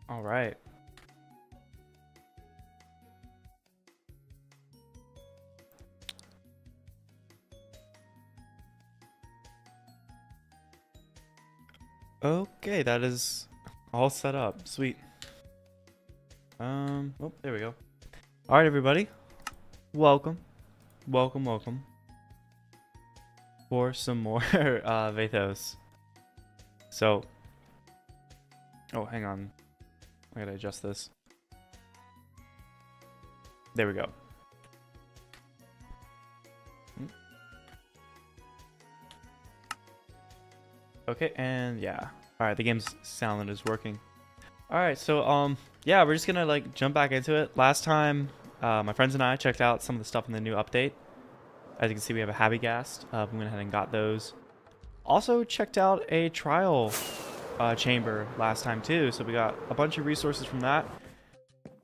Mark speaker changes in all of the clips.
Speaker 1: All right. Okay, that is all set up. Sweet. Oh, there we go. All right, everybody. Welcome. Welcome, welcome. For some more Vaithos. So, oh, hang on. I gotta adjust this. There we go. Okay, and yeah. All right, the game's sound is working. All right, so yeah, we're just gonna like jump back into it. Last time, my friends and I checked out some of the stuff in the new update. As you can see, we have a Habigast. We went ahead and got those. Also checked out a trial chamber last time too, so we got a bunch of resources from that.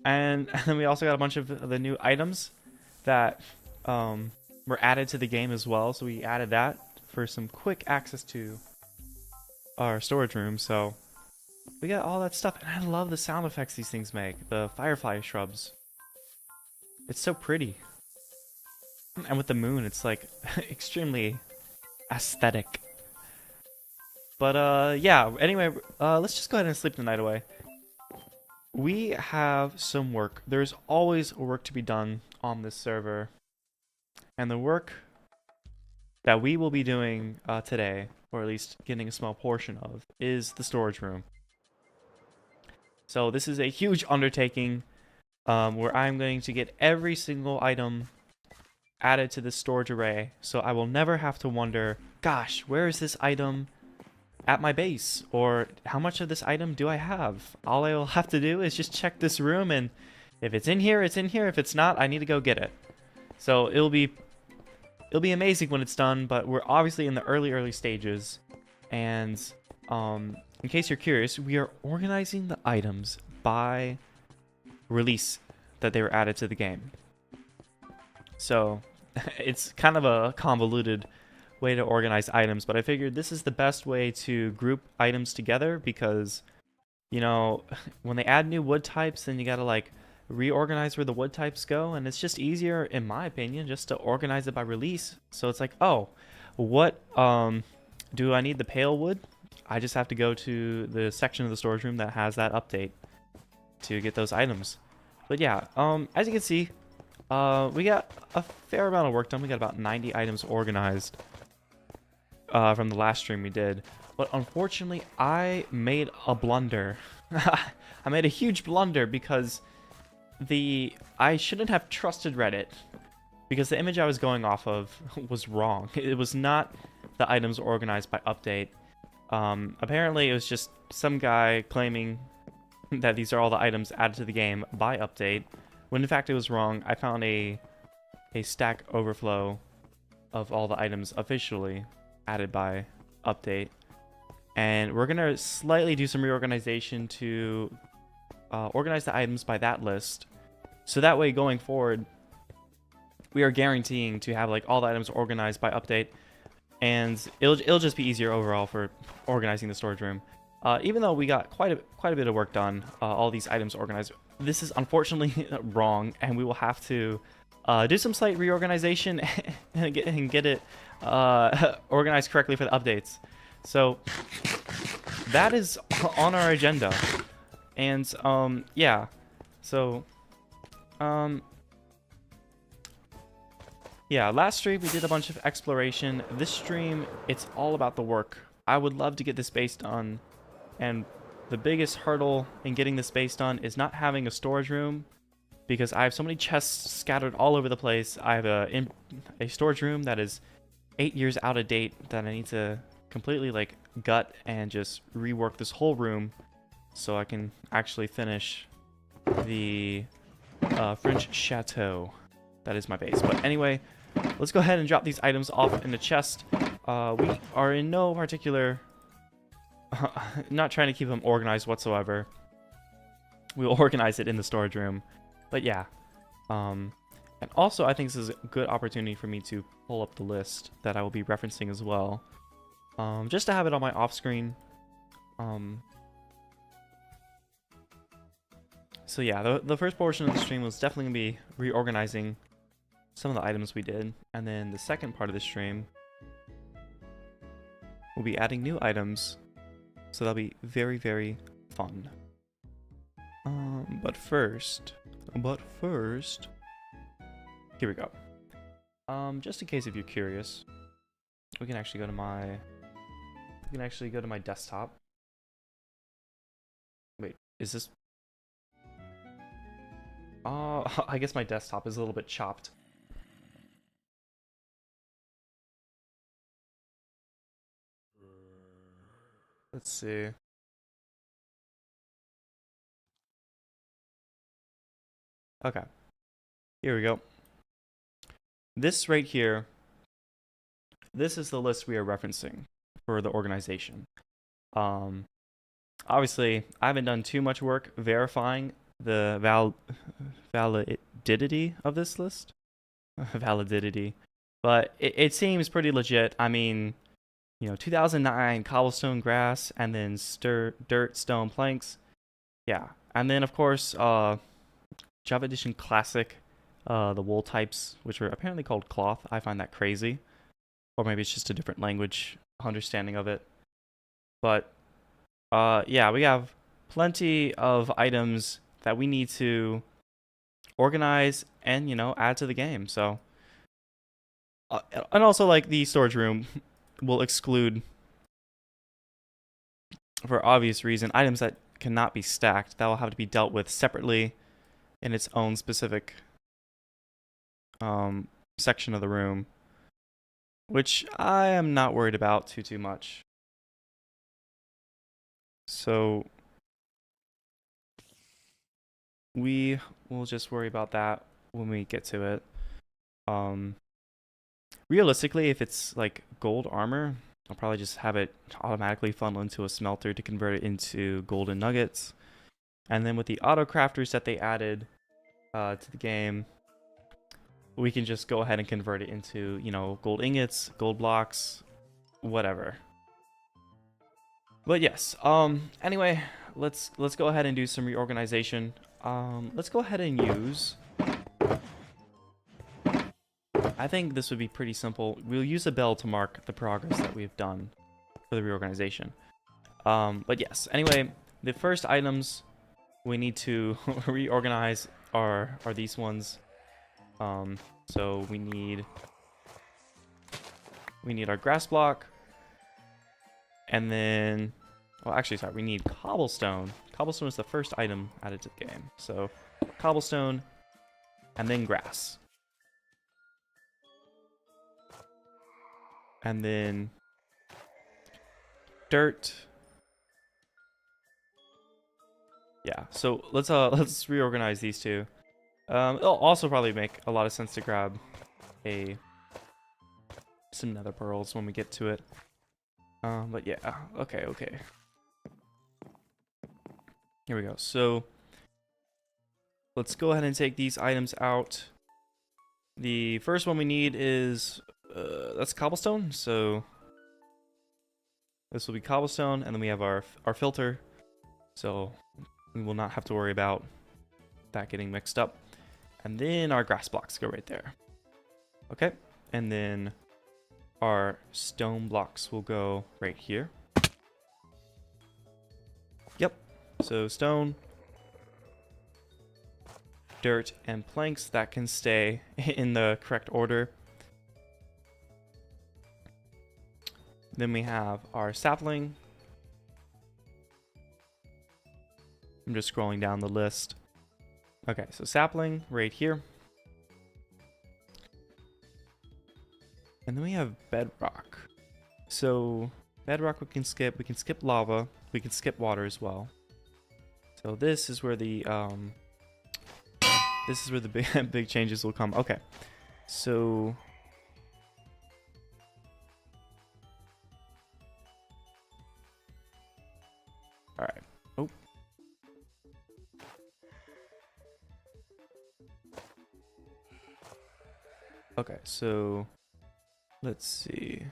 Speaker 1: And then we also got a bunch of the new items that were added to the game as well. So we added that for some quick access to our storage room. So we got all that stuff, and I love the sound effects these things make. The firefly shrubs. It's so pretty. And with the moon, it's like extremely aesthetic. But yeah, anyway, let's just go ahead and sleep the night away. We have some work. There's always work to be done on this server. And the work that we will be doing today, or at least getting a small portion of, is the storage room. So this is a huge undertaking where I'm going to get every single item added to this storage array. So I will never have to wonder, gosh, where is this item at my base? Or how much of this item do I have? All I will have to do is just check this room, and if it's in here, it's in here. If it's not, I need to go get it. So it'll be amazing when it's done, but we're obviously in the early stages. And in case you're curious, we are organizing the items by release that they were added to the game. So it's kind of a convoluted way to organize items, but I figured this is the best way to group items together because, you know, when they add new wood types, then you gotta like reorganize where the wood types go, and it's just easier, in my opinion, just to organize it by release. So it's like, oh, what do I need the pale wood? I just have to go to the section of the storage room that has that update to get those items. But yeah, as you can see, we got a fair amount of work done. We got about 90 items organized from the last stream we did. But unfortunately, I made a blunder. I made a huge blunder because I shouldn't have trusted Reddit, because the image I was going off of was wrong. It was not the items organized by update. Apparently, it was just some guy claiming that these are all the items added to the game by update, when in fact it was wrong. I found a Stack Overflow of all the items officially added by update, and we're gonna slightly do some reorganization to organize the items by that list, so that way going forward we are guaranteeing to have like all the items organized by update, and it'll just be easier overall for organizing the storage room. Even though we got quite a bit of work done, all these items organized, this is unfortunately wrong, and we will have to do some slight reorganization and get it organized correctly for the updates. So that is on our agenda. And yeah, so yeah, last stream we did a bunch of exploration. This stream, it's all about the work. I would love to get this base done, and the biggest hurdle in getting this base done is not having a storage room, because I have so many chests scattered all over the place. I have a storage room that is 8 years out of date that I need to completely like gut and just rework this whole room so I can actually finish the French Chateau. That is my base. But anyway, let's go ahead and drop these items off in the chest. We are in no particular... not trying to keep them organized whatsoever. We'll organize it in the storage room. But yeah. And also, I think this is a good opportunity for me to pull up the list that I will be referencing as well. Just to have it on my off-screen. so yeah, the first portion of the stream was definitely going to be reorganizing some of the items we did. And then the second part of the stream will be adding new items. So that'll be very, very fun. But first, here we go. Just in case if you're curious, we can actually go to my desktop. Wait, is this? Oh, I guess my desktop is a little bit chopped. Let's see. Okay, here we go. This right here, this is the list we are referencing for the organization. Obviously, I haven't done too much work verifying the validity of this list. Validity. But it seems pretty legit. I mean, you know, 2009 cobblestone grass and then dirt stone planks. Yeah. And then, of course, Java Edition Classic, the wool types, which are apparently called cloth. I find that crazy. Or maybe it's just a different language understanding of it. But, yeah, we have plenty of items that we need to organize and, you know, add to the game. So, and also, like, the storage room will exclude, for obvious reason, items that cannot be stacked. That will have to be dealt with separately in its own specific section of the room, which I am not worried about too much. So we will just worry about that when we get to it. Realistically, if it's like gold armor, I'll probably just have it automatically funnel into a smelter to convert it into golden nuggets. And then with the auto crafters that they added to the game, we can just go ahead and convert it into, you know, gold ingots, gold blocks, whatever. But yes, anyway, let's go ahead and do some reorganization. Let's go ahead and use, I think this would be pretty simple. We'll use a bell to mark the progress that we've done for the reorganization. But yes, anyway, the first items we need to reorganize are these ones. So we need our grass block, and then, well, actually, sorry, we need cobblestone. Cobblestone is the first item added to the game. So cobblestone, and then grass. And then dirt. Yeah, so let's reorganize these two. It'll also probably make a lot of sense to grab some nether pearls when we get to it. But yeah, okay. Here we go. So let's go ahead and take these items out. The first one we need is that's cobblestone. So this will be cobblestone, and then we have our filter. So we will not have to worry about that getting mixed up. And then our grass blocks go right there. Okay, and then our stone blocks will go right here. Yep, so stone, dirt, and planks that can stay in the correct order. Then we have our sapling. I'm just scrolling down the list. Okay, so sapling right here. And then we have bedrock. So bedrock we can skip lava, we can skip water as well. So this is where the big changes will come. Okay. So all right. Oh. Okay, so let's see.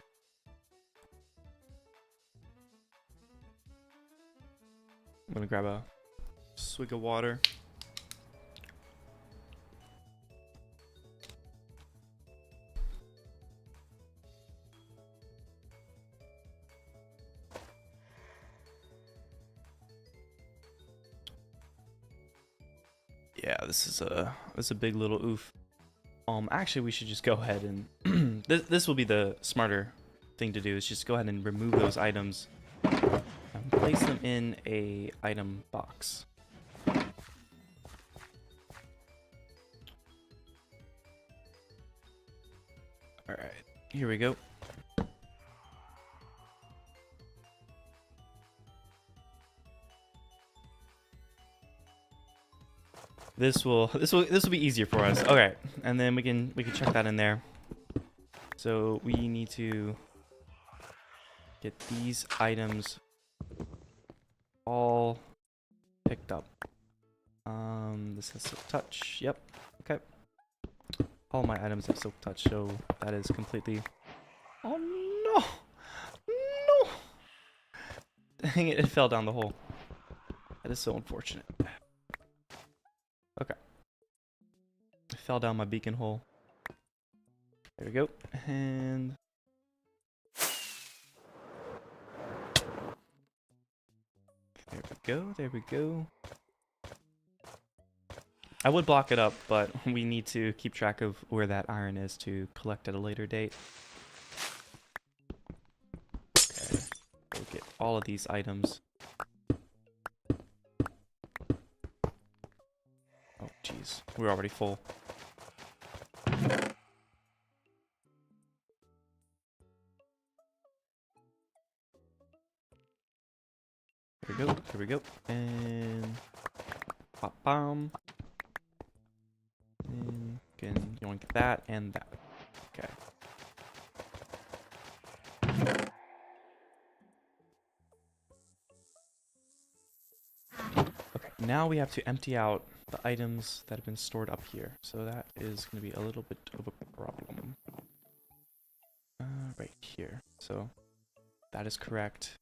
Speaker 1: I'm gonna grab a swig of water. Yeah, this is a big little oof. Actually, we should just go ahead and this will be the smarter thing to do. Is just go ahead and remove those items and place them in a item box. All right, here we go. This will be easier for us. Okay, and then we can check that in there. So we need to get these items all picked up. This has silk touch. Yep. Okay. All my items have silk touch, so that is completely. Oh no! No! Dang it! It fell down the hole. That is so unfortunate. Okay. It fell down my beacon hole. There we go. And there we go. There we go. I would block it up, but we need to keep track of where that iron is to collect at a later date. Okay. We'll get all of these items. Oh, jeez. We're already full. Here we go. Here we go. And pop bomb. And can yoink that and that. Okay. Okay, now we have to empty out the items that have been stored up here. So that is going to be a little bit of a problem. Right here. So that is correct.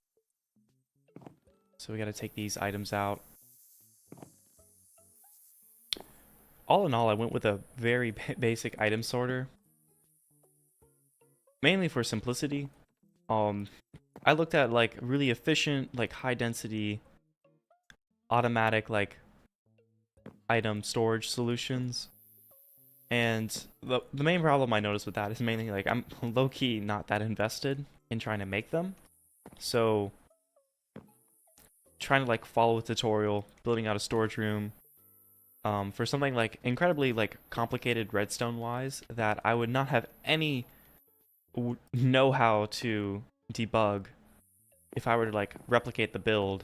Speaker 1: So we got to take these items out. All in all, I went with a very basic item sorter. Mainly for simplicity. I looked at like really efficient, like high density, automatic like item storage solutions. And the main problem I noticed with that is mainly like I'm low-key not that invested in trying to make them. So trying to like follow a tutorial, building out a storage room, for something like incredibly like complicated redstone wise that I would not have any know how to debug if I were to like replicate the build.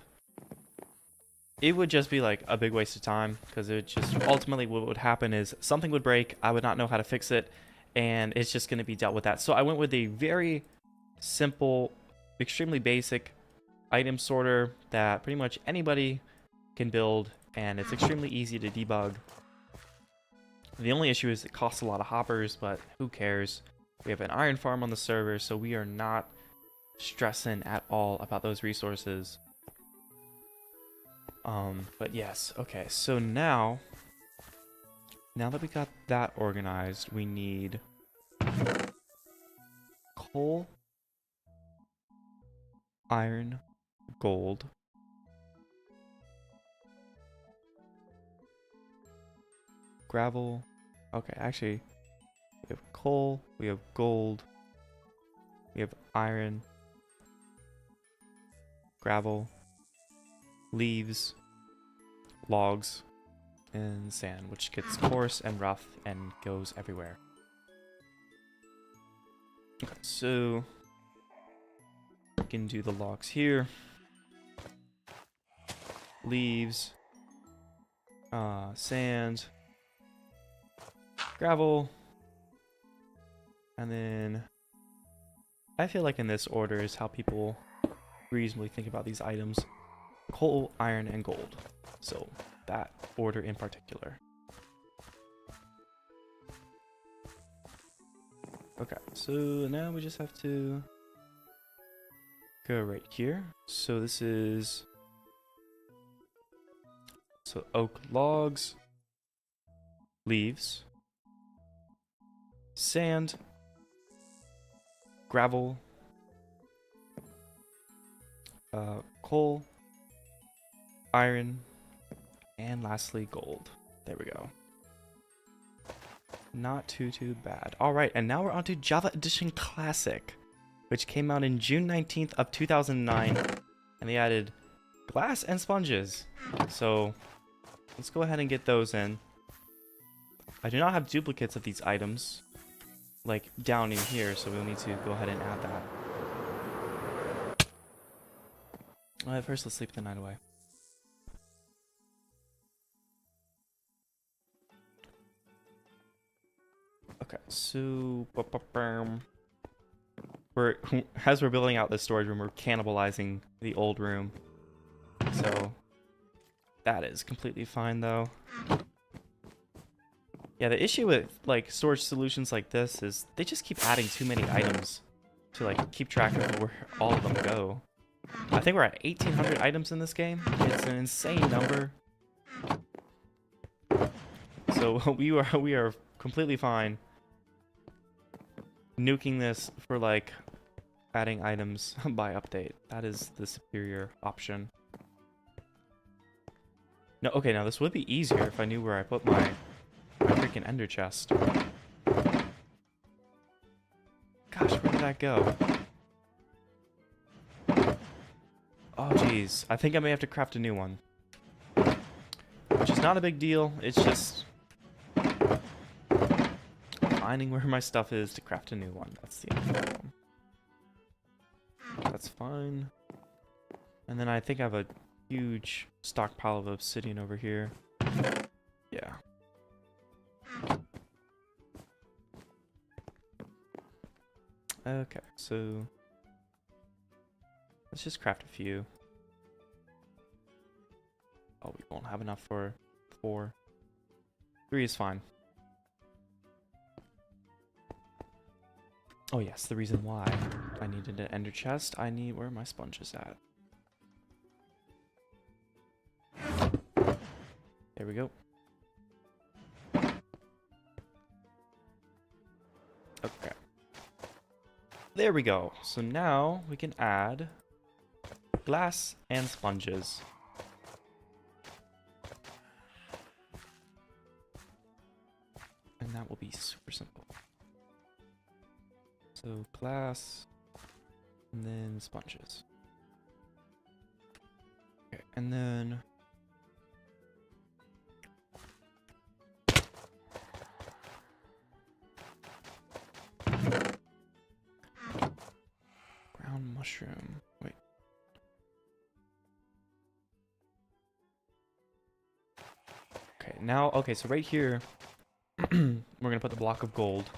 Speaker 1: It would just be like a big waste of time, because it just ultimately what would happen is something would break, I would not know how to fix it, and it's just going to be dealt with that. So I went with a very simple, extremely basic item sorter that pretty much anybody can build, and it's extremely easy to debug. The only issue is it costs a lot of hoppers, but who cares? We have an iron farm on the server, so we are not stressing at all about those resources. But yes, okay, so now that we got that organized, we need coal, iron, gold, gravel. Okay, actually, we have coal, we have gold, we have iron, gravel, leaves, logs, and sand, which gets coarse and rough and goes everywhere. Okay, so we can do the logs here. Leaves, sand, gravel, and then I feel like in this order is how people reasonably think about these items: coal, iron, and gold. So that order in particular. Okay, so now we just have to go right here. So this is oak logs, leaves, sand, gravel, coal, iron, and lastly gold. There we go. Not too bad. All right, and now we're on to Java Edition Classic, which came out in June 19th of 2009, and they added glass and sponges. So let's go ahead and get those in. I do not have duplicates of these items, like down in here, so we'll need to go ahead and add that. Alright, first let's sleep the night away. Okay, so as we're building out this storage room, we're cannibalizing the old room. So that is completely fine though. Yeah, the issue with like storage solutions like this is they just keep adding too many items to like keep track of where all of them go. I think we're at 1,800 items in this game. It's an insane number. So we are completely fine nuking this for like adding items by update. That is the superior option. No, okay, now this would be easier if I knew where I put my freaking ender chest. Gosh, where did that go? Oh, jeez. I think I may have to craft a new one. Which is not a big deal. It's just finding where my stuff is to craft a new one. That's the only problem. That's fine. And then I think I have a huge stockpile of obsidian over here. Yeah. Okay, so let's just craft a few. Oh, we won't have enough for 4. 3 is fine. Oh yes, the reason why I needed an ender chest, I need where my sponge is at. There we go. Okay. There we go. So now we can add glass and sponges. And that will be super simple. So glass and then sponges. Okay, and then brown mushroom. Wait. Okay, now, okay, so right here, we're gonna put the block of gold.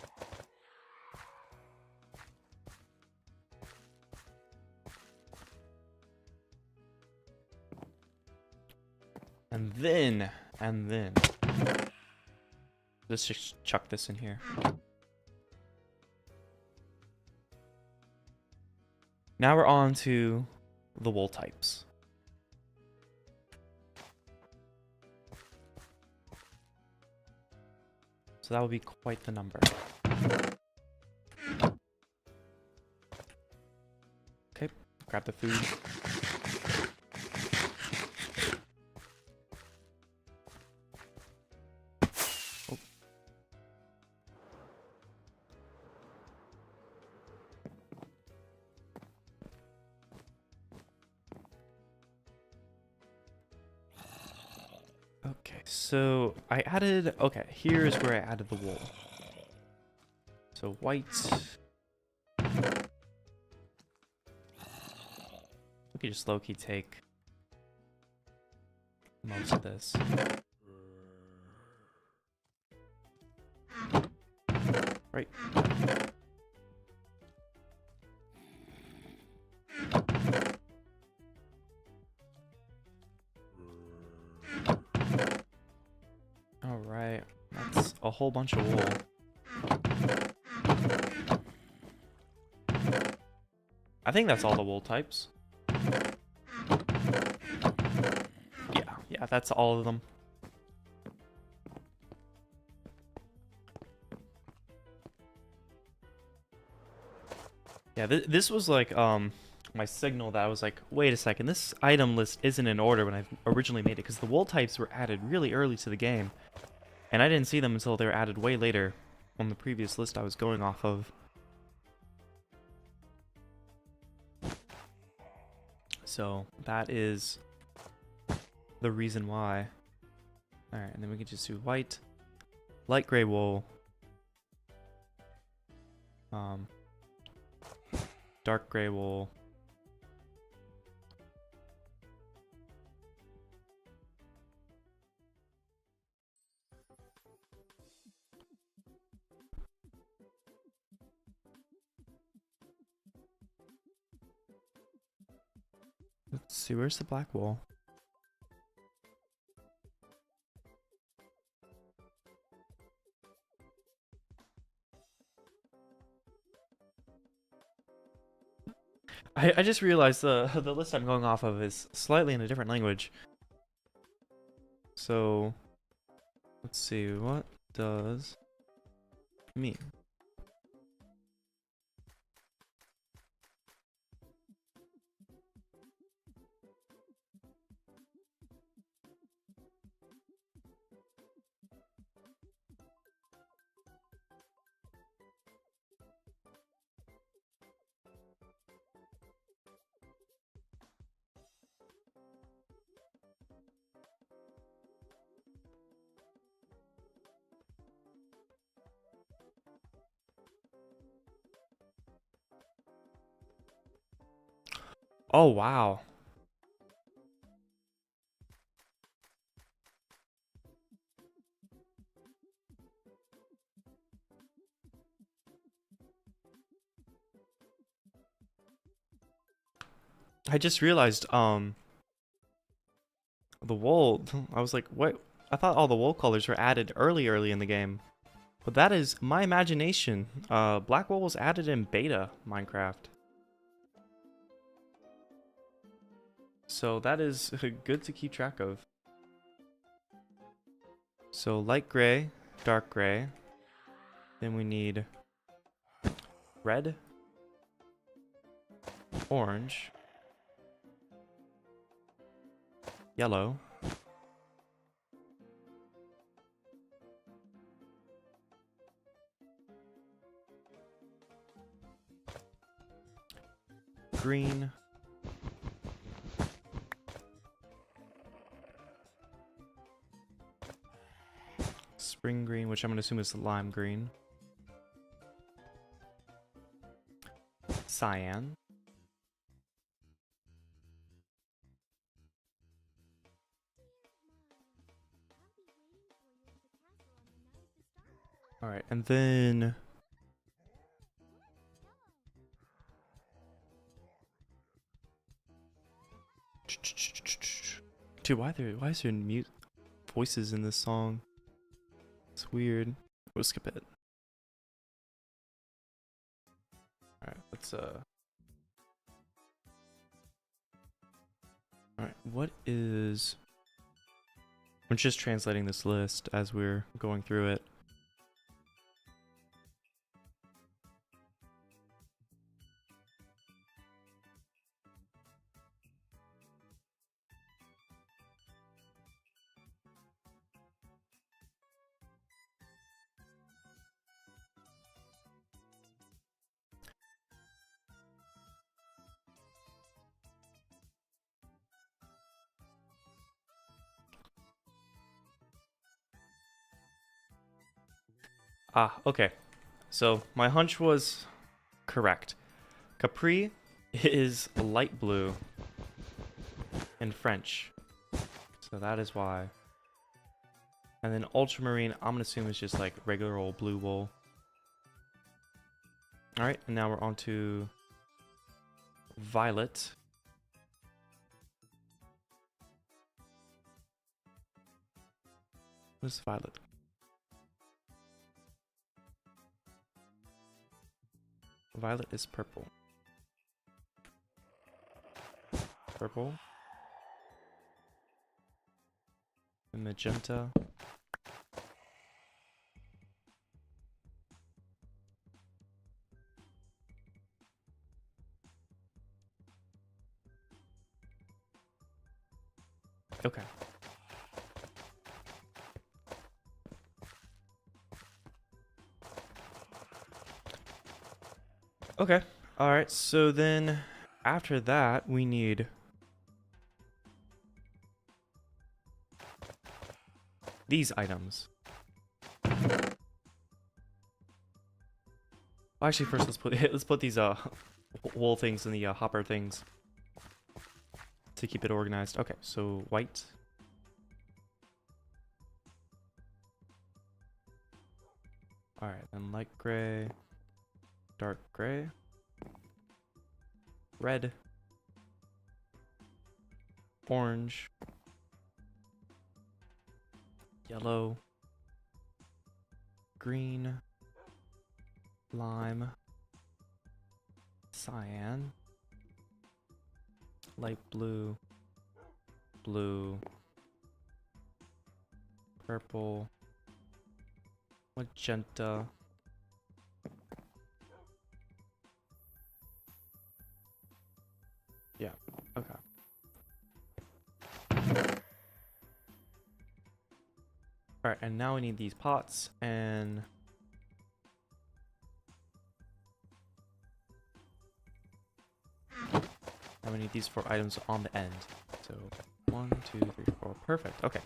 Speaker 1: And then, let's just chuck this in here. Now we're on to the wool types. So that would be quite the number. Okay, grab the food. Oh. Okay, so I added, okay, here's where I added the wool. So white. We could just low-key take most of this. Right. Alright, that's a whole bunch of wool. I think that's all the wool types. Yeah, that's all of them. Yeah, this was like my signal that I was like, wait a second, this item list isn't in order when I originally made it, because the wool types were added really early to the game. And I didn't see them until they were added way later on the previous list I was going off of. So that is the reason why. Alright, and then we can just do white, light gray wool, dark gray wool, let's see, where's the black wool? I just realized the list I'm going off of is slightly in a different language. So let's see, what does it mean? Oh wow. I just realized the wool, I was like, what? I thought all the wool colors were added early in the game. But that is my imagination. Black wool was added in beta Minecraft. So that is good to keep track of. So light gray, dark gray. Then we need red, orange, yellow, green, spring green, which I'm going to assume is lime green, cyan, all right, and then dude, why is there mute voices in this song? It's weird. We'll skip it. All right, let's all right, what is? I'm just translating this list as we're going through it. Ah, okay. So my hunch was correct. Capri is light blue in French. So that is why. And then ultramarine, I'm gonna assume is just like regular old blue wool. Alright, and now we're on to violet. What is violet? Violet is purple. Purple. And magenta. Okay. Okay. All right. So then after that, we need these items. Well, actually, first let's put these wool things in the hopper things to keep it organized. Okay, so white. All right, then light gray, dark gray, red, orange, yellow, green, lime, cyan, light blue, blue, purple, magenta, yeah, okay. Alright, and now we need these pots, and we need these 4 items on the end. So 1, 2, 3, 4, perfect, okay.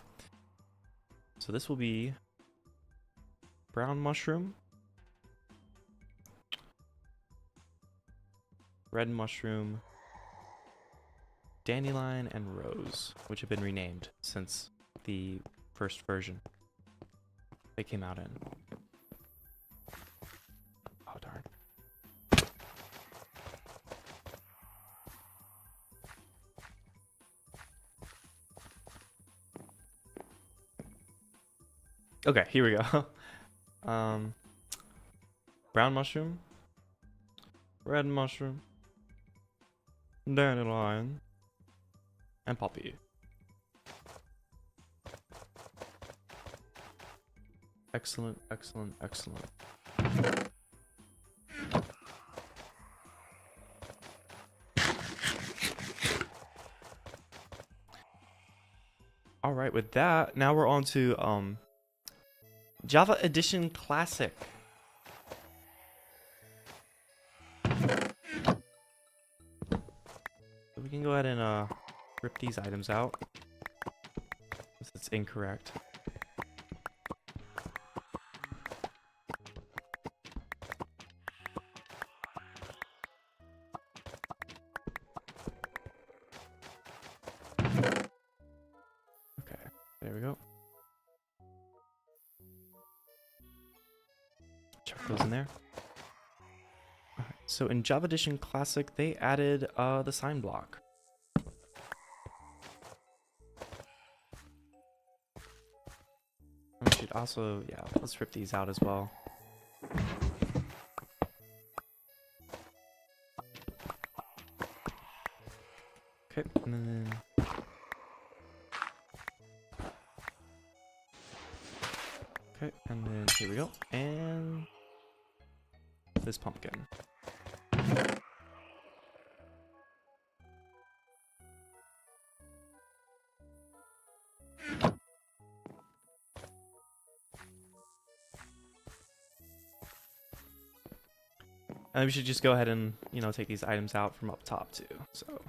Speaker 1: So this will be brown mushroom, red mushroom, dandelion, and rose, which have been renamed since the first version they came out in. Oh, darn. Okay, here we go. Brown mushroom, red mushroom, dandelion, and poppy. Excellent, excellent, excellent. All right, with that, now we're on to Java Edition Classic. So we can go ahead and rip these items out. Since it's incorrect. Okay, there we go. Chuck those in there. Alright, so in Java Edition Classic, they added the sign block. We should also, yeah, let's rip these out as well. Okay, and then... Okay, and then here we go. And... this pumpkin. And we should just go ahead and, you know, take these items out from up top too, so...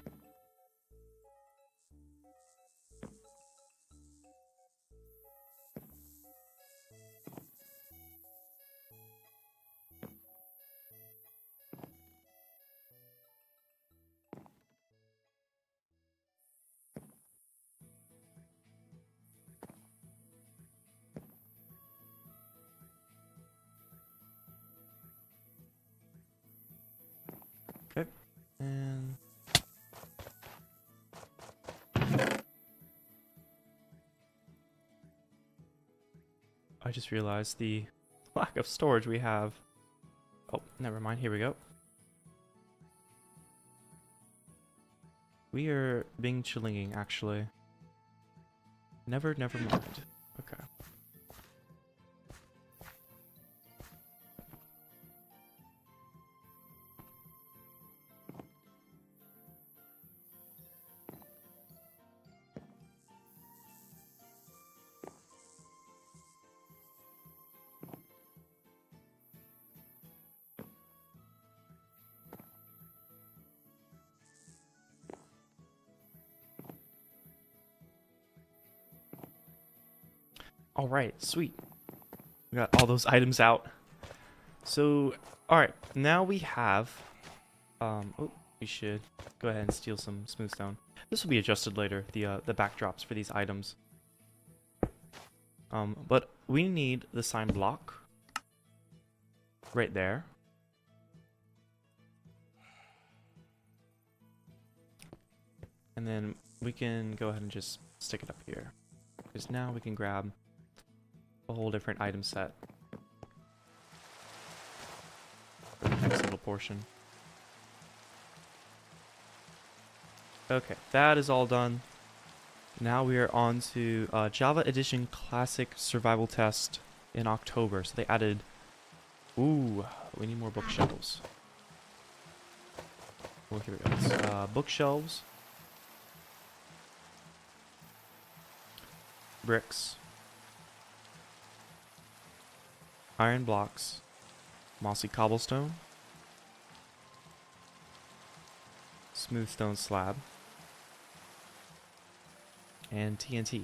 Speaker 1: Okay, and... I just realized the lack of storage we have. Oh, never mind, here we go. We are Bing Chillinging, actually. Never mind. Okay. All right, sweet. We got all those items out. So, all right, now we have. Oh, we should go ahead and steal some smooth stone. This will be adjusted later. The backdrops for these items. But we need the sign block right there. And then we can go ahead and just stick it up here. Because now we can grab a whole different item set for the next little portion. Okay, that is all done. Now we are on to Java Edition Classic Survival Test in October. So they added... Ooh, we need more bookshelves. Oh, here we go. It's, bookshelves. Bricks. Iron blocks. Mossy cobblestone. Smooth stone slab. And TNT.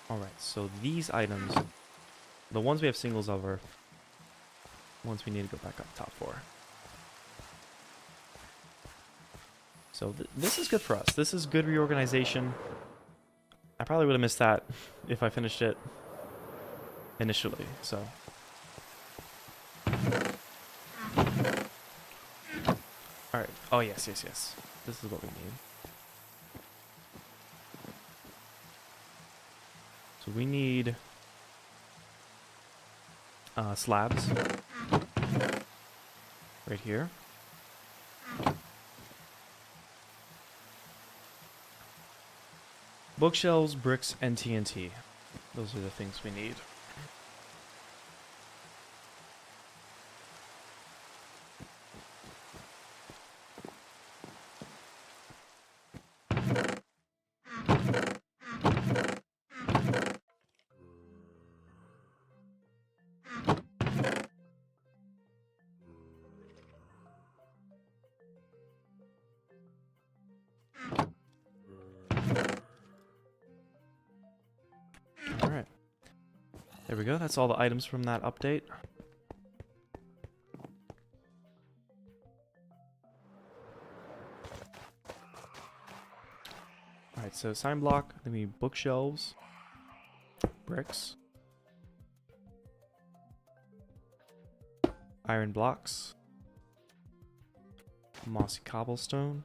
Speaker 1: Alright, so these items, the ones we have singles of are ones we need to go back up top for. So this is good for us. This is good reorganization. I probably would have missed that if I finished it initially, so. Alright, oh yes. This is what we need. So we need slabs right here. Bookshelves, bricks, and TNT. Those are the things we need. Alright. There we go. That's all the items from that update. Alright, so sign block, then we need bookshelves, bricks, iron blocks, mossy cobblestone,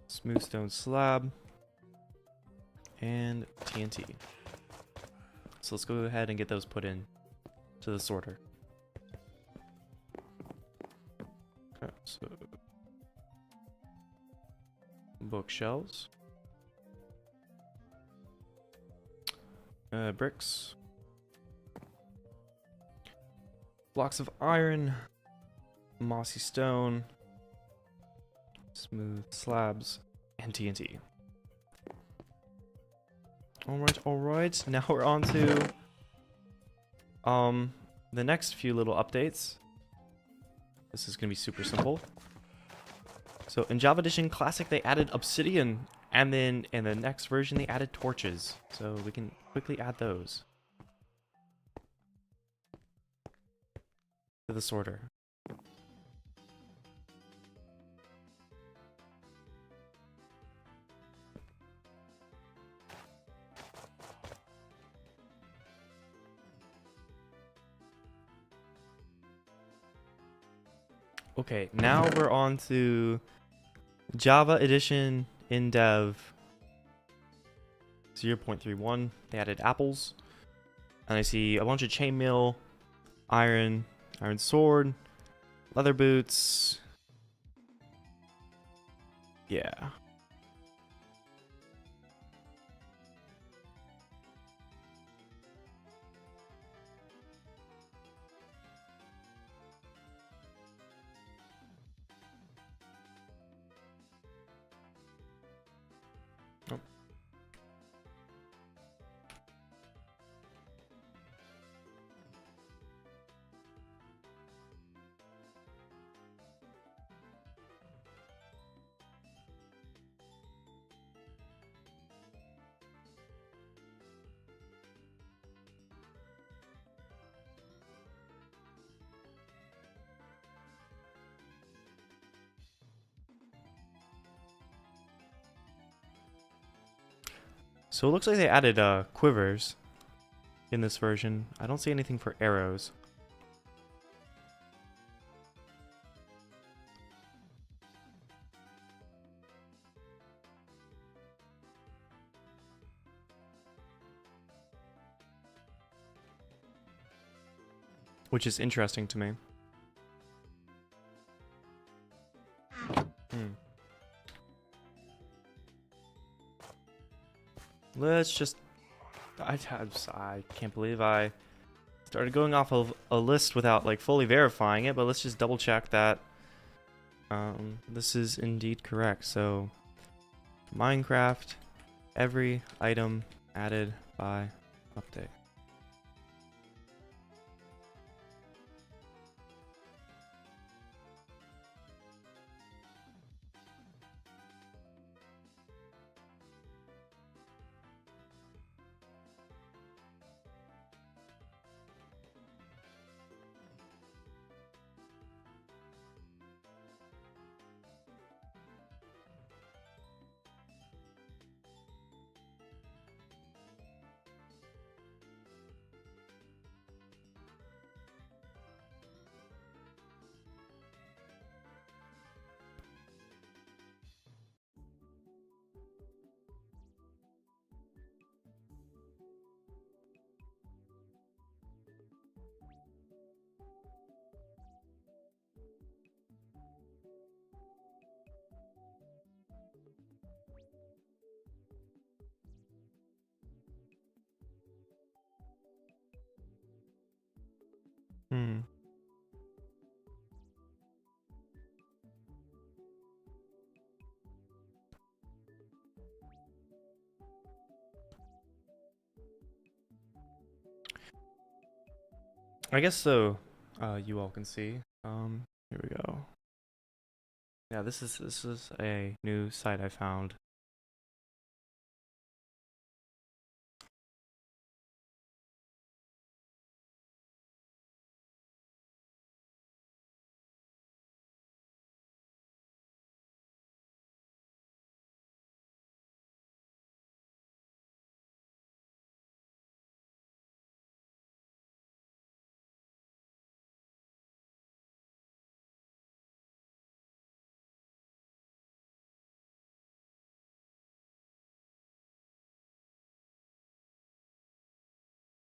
Speaker 1: smooth stone slab, and TNT. So let's go ahead and get those put in to the sorter. Okay, so bookshelves, bricks, blocks of iron, mossy stone, smooth slabs, and TNT. Alright. Now we're on to the next few little updates. This is gonna be super simple. So in Java Edition Classic they added obsidian, and then in the next version they added torches. So we can quickly add those to the sorter. Okay, now we're on to Java Edition in Dev 0.31. They added apples. And I see a bunch of chainmail, iron sword, leather boots. Yeah. Oh. So it looks like they added quivers in this version. I don't see anything for arrows. Which is interesting to me. Let's just... I can't believe I started going off of a list without like fully verifying it, but let's just double check that this is indeed correct. So Minecraft, every item added by update. I guess so. You all can see. Here we go. Yeah, this is a new site I found.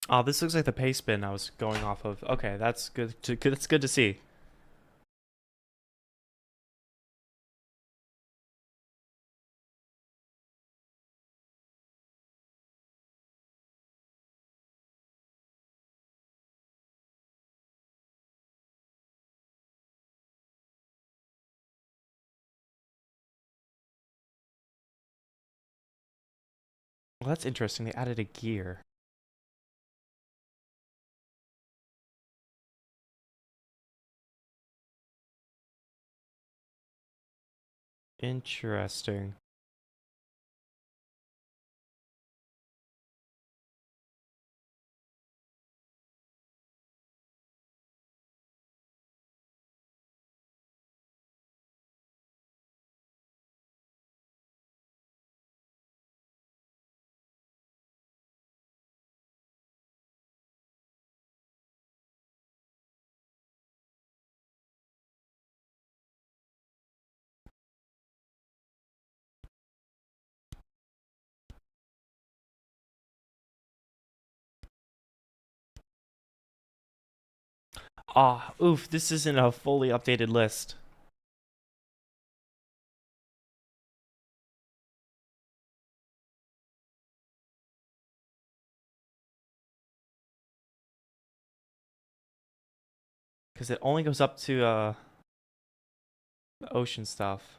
Speaker 1: Oh, this looks like the paste bin I was going off of. Okay, that's good. That's good to see. Well, that's interesting. They added a gear. Interesting. Ah, oof, this isn't a fully updated list. Because it only goes up to the ocean stuff.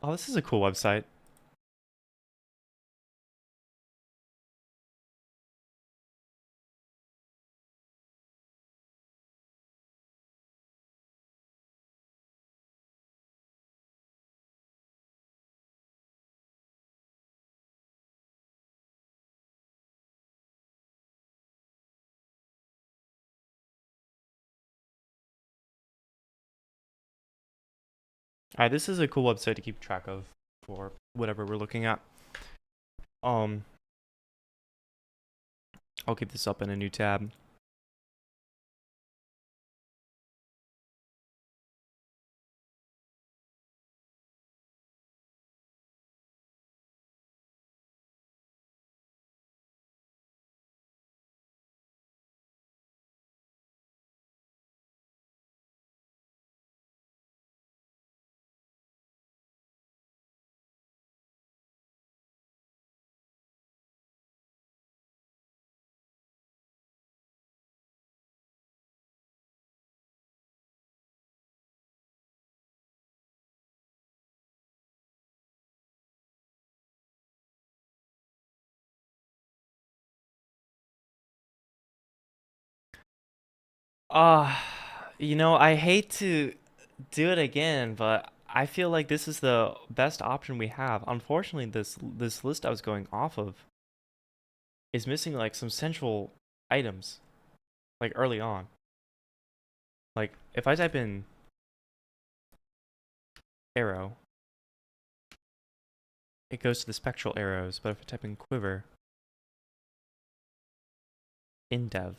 Speaker 1: Oh, this is a cool website. Alright, this is a cool website to keep track of for whatever we're looking at. Um, I'll keep this up in a new tab. I hate to do it again, but I feel like this is the best option we have. Unfortunately, this list I was going off of is missing like some central items, like early on. Like if I type in arrow, it goes to the spectral arrows, but if I type in quiver, indev.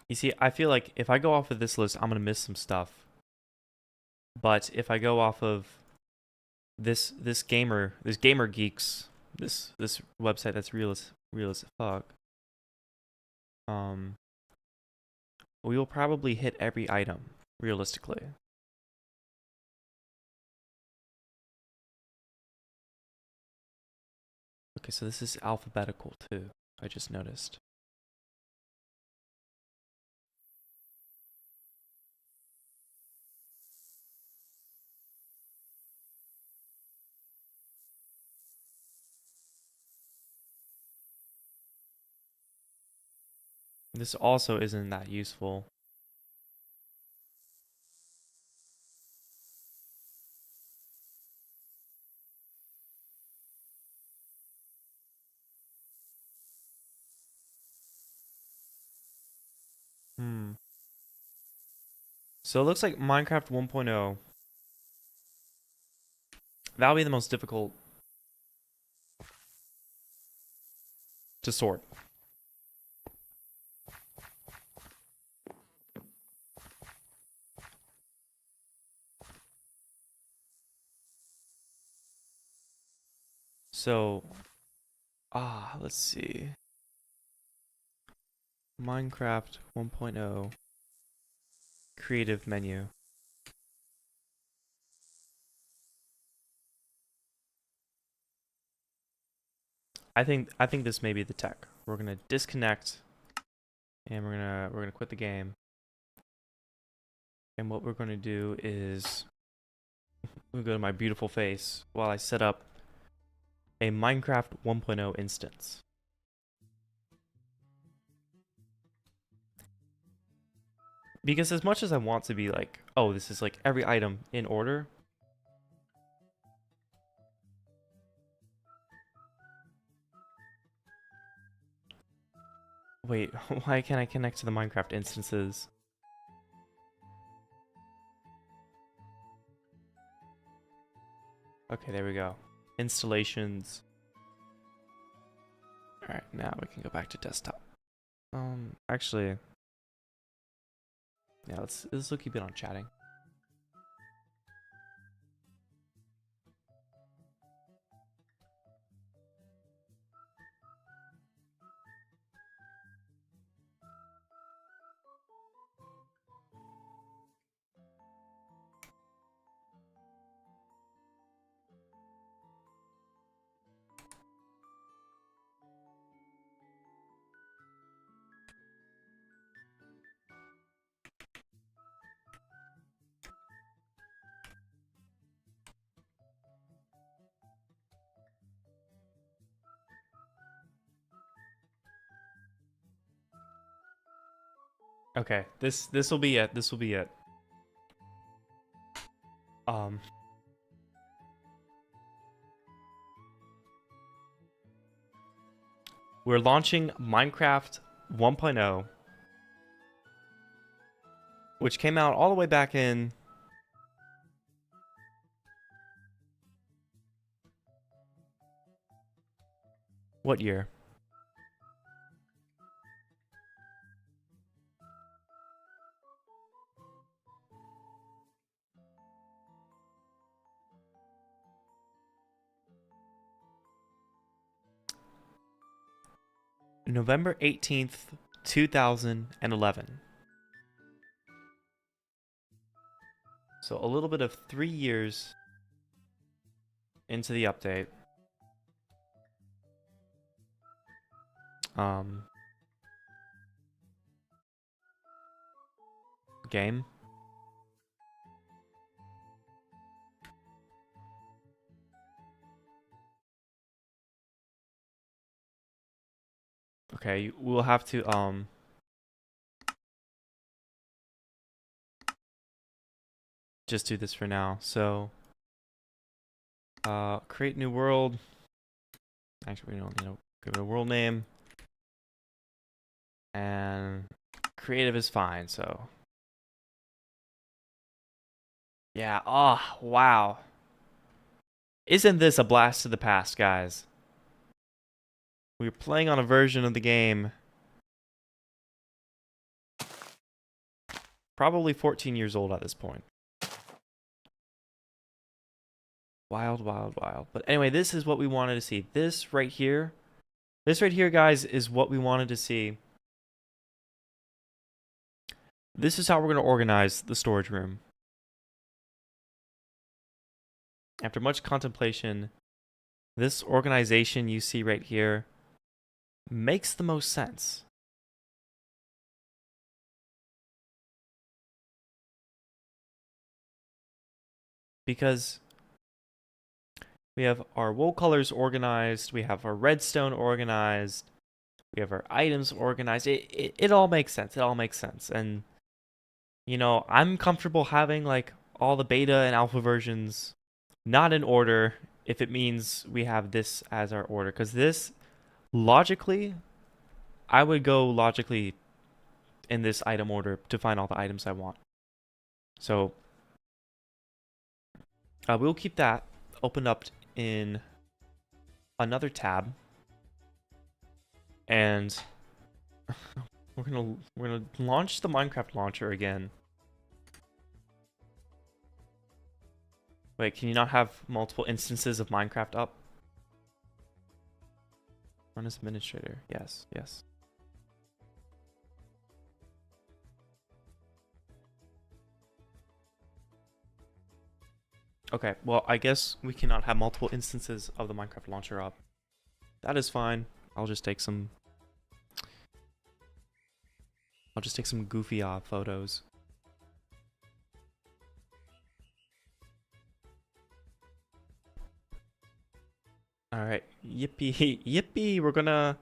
Speaker 1: You see, I feel like if I go off of this list, I'm gonna miss some stuff. But if I go off of this gamer geeks, this website that's real as fuck, um, we will probably hit every item realistically. Okay, so this is alphabetical too. I just noticed. This also isn't that useful. Hmm. So it looks like Minecraft 1.0. That'll be the most difficult to sort. So, let's see. Minecraft 1.0 creative menu. I think this may be the tech. We're gonna disconnect and we're gonna quit the game. And what we're gonna do is I'm gonna go to my beautiful face while I set up a Minecraft 1.0 instance. Because as much as I want to be like, oh, this is like every item in order. Wait, why can't I connect to the Minecraft instances? Okay, there we go. Installations. Alright, now we can go back to desktop. Actually, yeah, let's keep it on chatting. Okay, this will be it. This will be it. Um, We're launching Minecraft 1.0, which came out all the way back in what year? November 18th, 2011. So a little bit of 3 years into the update. Game. Okay, we'll have to just do this for now. So create new world. Actually, we don't need to give it a world name. And creative is fine, so yeah. Oh, wow. Isn't this a blast to the past, guys? We were playing on a version of the game probably 14 years old at this point. Wild, wild, wild. But anyway, this is what we wanted to see. This right here, guys, is what we wanted to see. This is how we're going to organize the storage room. After much contemplation, this organization you see right here makes the most sense. Because we have our wool colors organized, we have our redstone organized, we have our items organized. It all makes sense. It all makes sense. And, you know, I'm comfortable having like all the beta and alpha versions not in order if it means we have this as our order. Because this, logically, I would go logically in this item order to find all the items I want. So we'll keep that opened up in another tab, and we're gonna launch the Minecraft launcher again. Wait, can you not have multiple instances of Minecraft up? Run as administrator. Yes, yes. Okay, well, I guess we cannot have multiple instances of the Minecraft launcher up. That is fine. I'll just take some goofy photos. Alright, yippee, yippee, we're gonna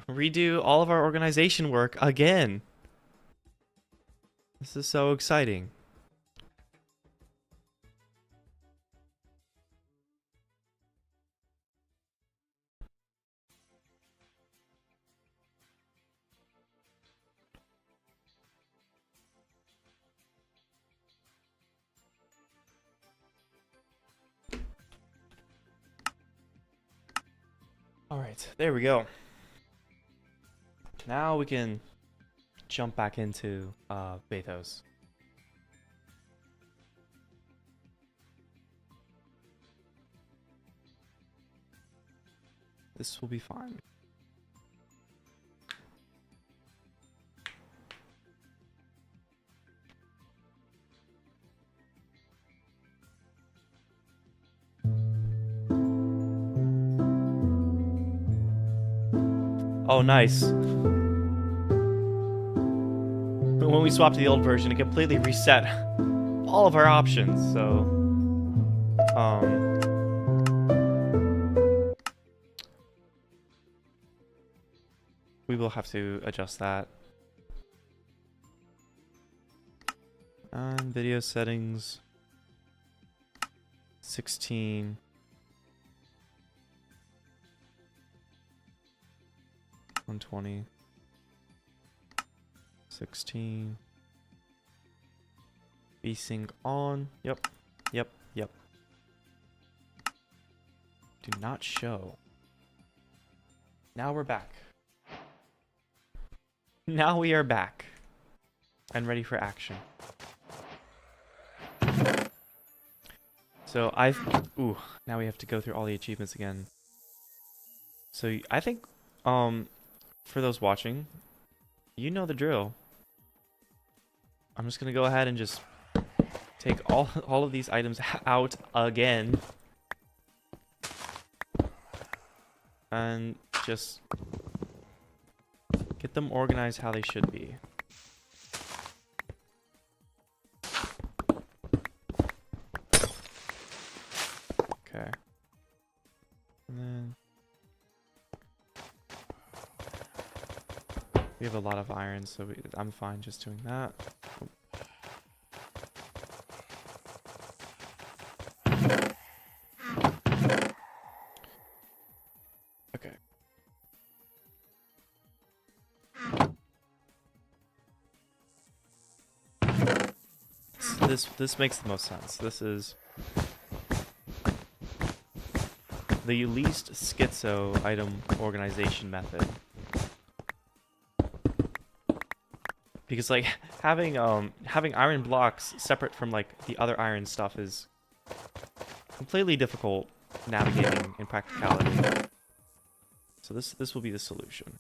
Speaker 1: redo all of our organization work again. This is so exciting. Alright, there we go. Now we can jump back into Vaithos. This will be fine. Oh, nice. When we swapped to the old version, it completely reset all of our options, so... we will have to adjust that. Video settings... 16... 120. 16. VSync on. Yep. Yep. Yep. Do not show. Now we're back. Now we are back. And ready for action. So ooh, now we have to go through all the achievements again. So I think, for those watching, you know the drill. I'm just gonna go ahead and just take all of these items out again. And just get them organized how they should be. Okay. And then we have a lot of iron, so I'm fine just doing that. Okay. This makes the most sense. This is the least schizo item organization method. Because like having iron blocks separate from like the other iron stuff is completely difficult navigating in practicality. So this will be the solution.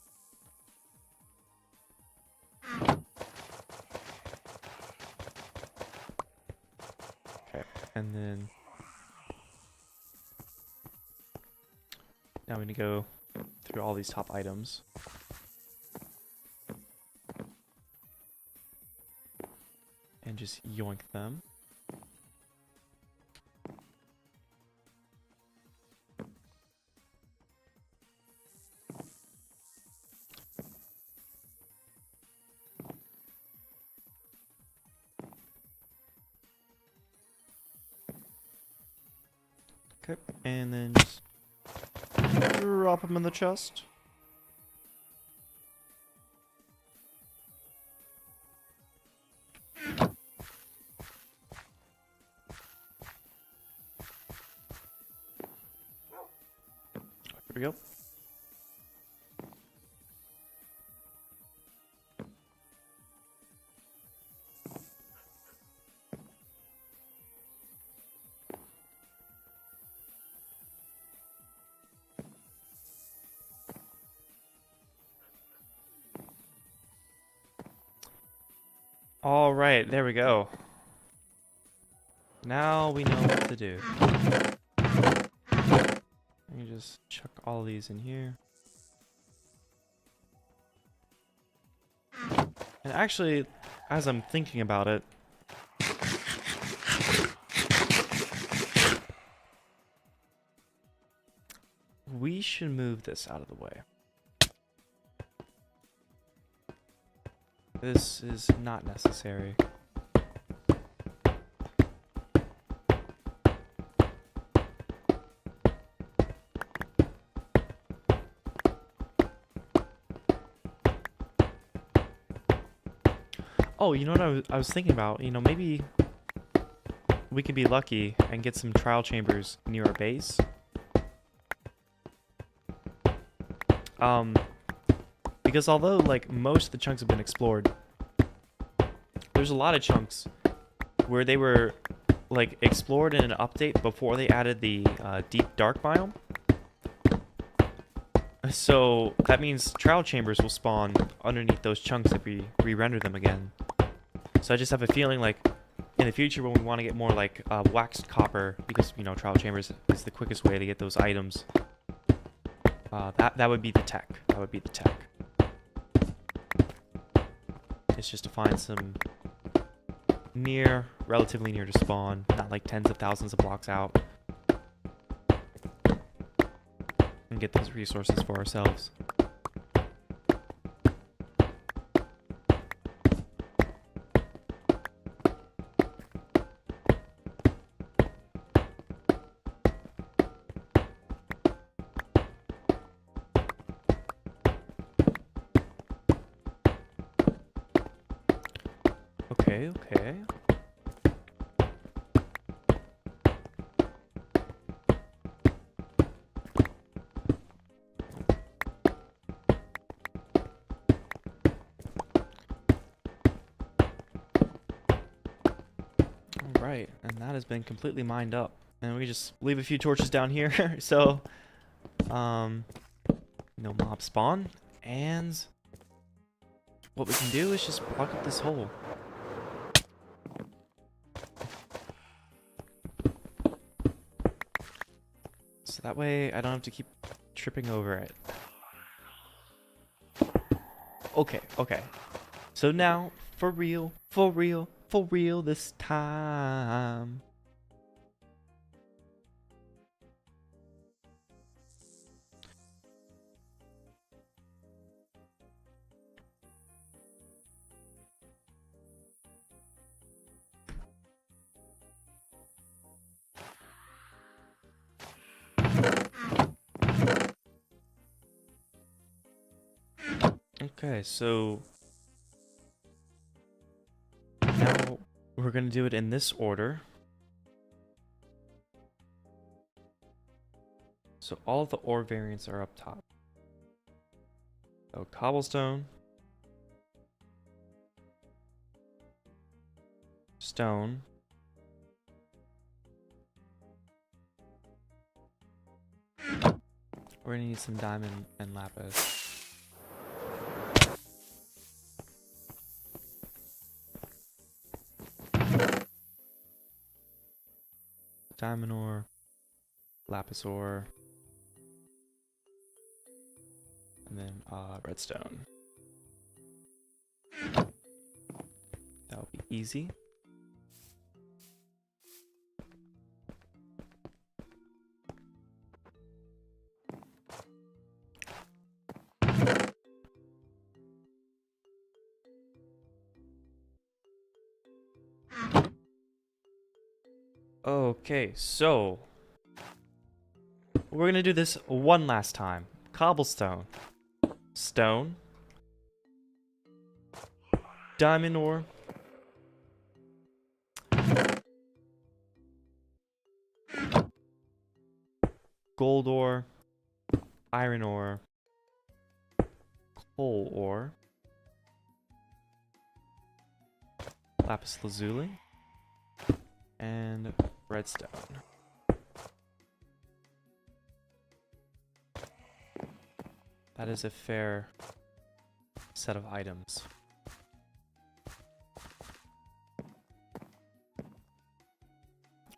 Speaker 1: Okay, and then now we need to go through all these top items. And just yoink them. Okay, and then just drop them in the chest. Here we go. All right, there we go. Now we know what to do. Let me just chuck all these in here. And actually, as I'm thinking about it, we should move this out of the way. This is not necessary. Oh, you know what I was thinking about? You know, maybe we could be lucky and get some trial chambers near our base. Because although, like, most of the chunks have been explored, there's a lot of chunks where they were, like, explored in an update before they added the deep dark biome. So that means trial chambers will spawn underneath those chunks if we re-render them again. So I just have a feeling like in the future when we want to get more like waxed copper, because you know trial chambers is the quickest way to get those items. That would be the tech. That would be the tech. It's just to find some relatively near to spawn, not like tens of thousands of blocks out, and get those resources for ourselves. Okay, okay. Alright, and that has been completely mined up. And we just leave a few torches down here, so, no mob spawn. And what we can do is just block up this hole. So that way I don't have to keep tripping over it. Okay, okay. So now, for real, for real, for real this time. Okay, so now we're gonna do it in this order. So all of the ore variants are up top. So cobblestone, stone, we're gonna need some diamond and lapis. Diamond ore, lapis ore, and then redstone. That'll be easy. Okay, so we're gonna do this one last time. Cobblestone, stone, diamond ore, gold ore, iron ore, coal ore, lapis lazuli, and redstone. That is a fair set of items.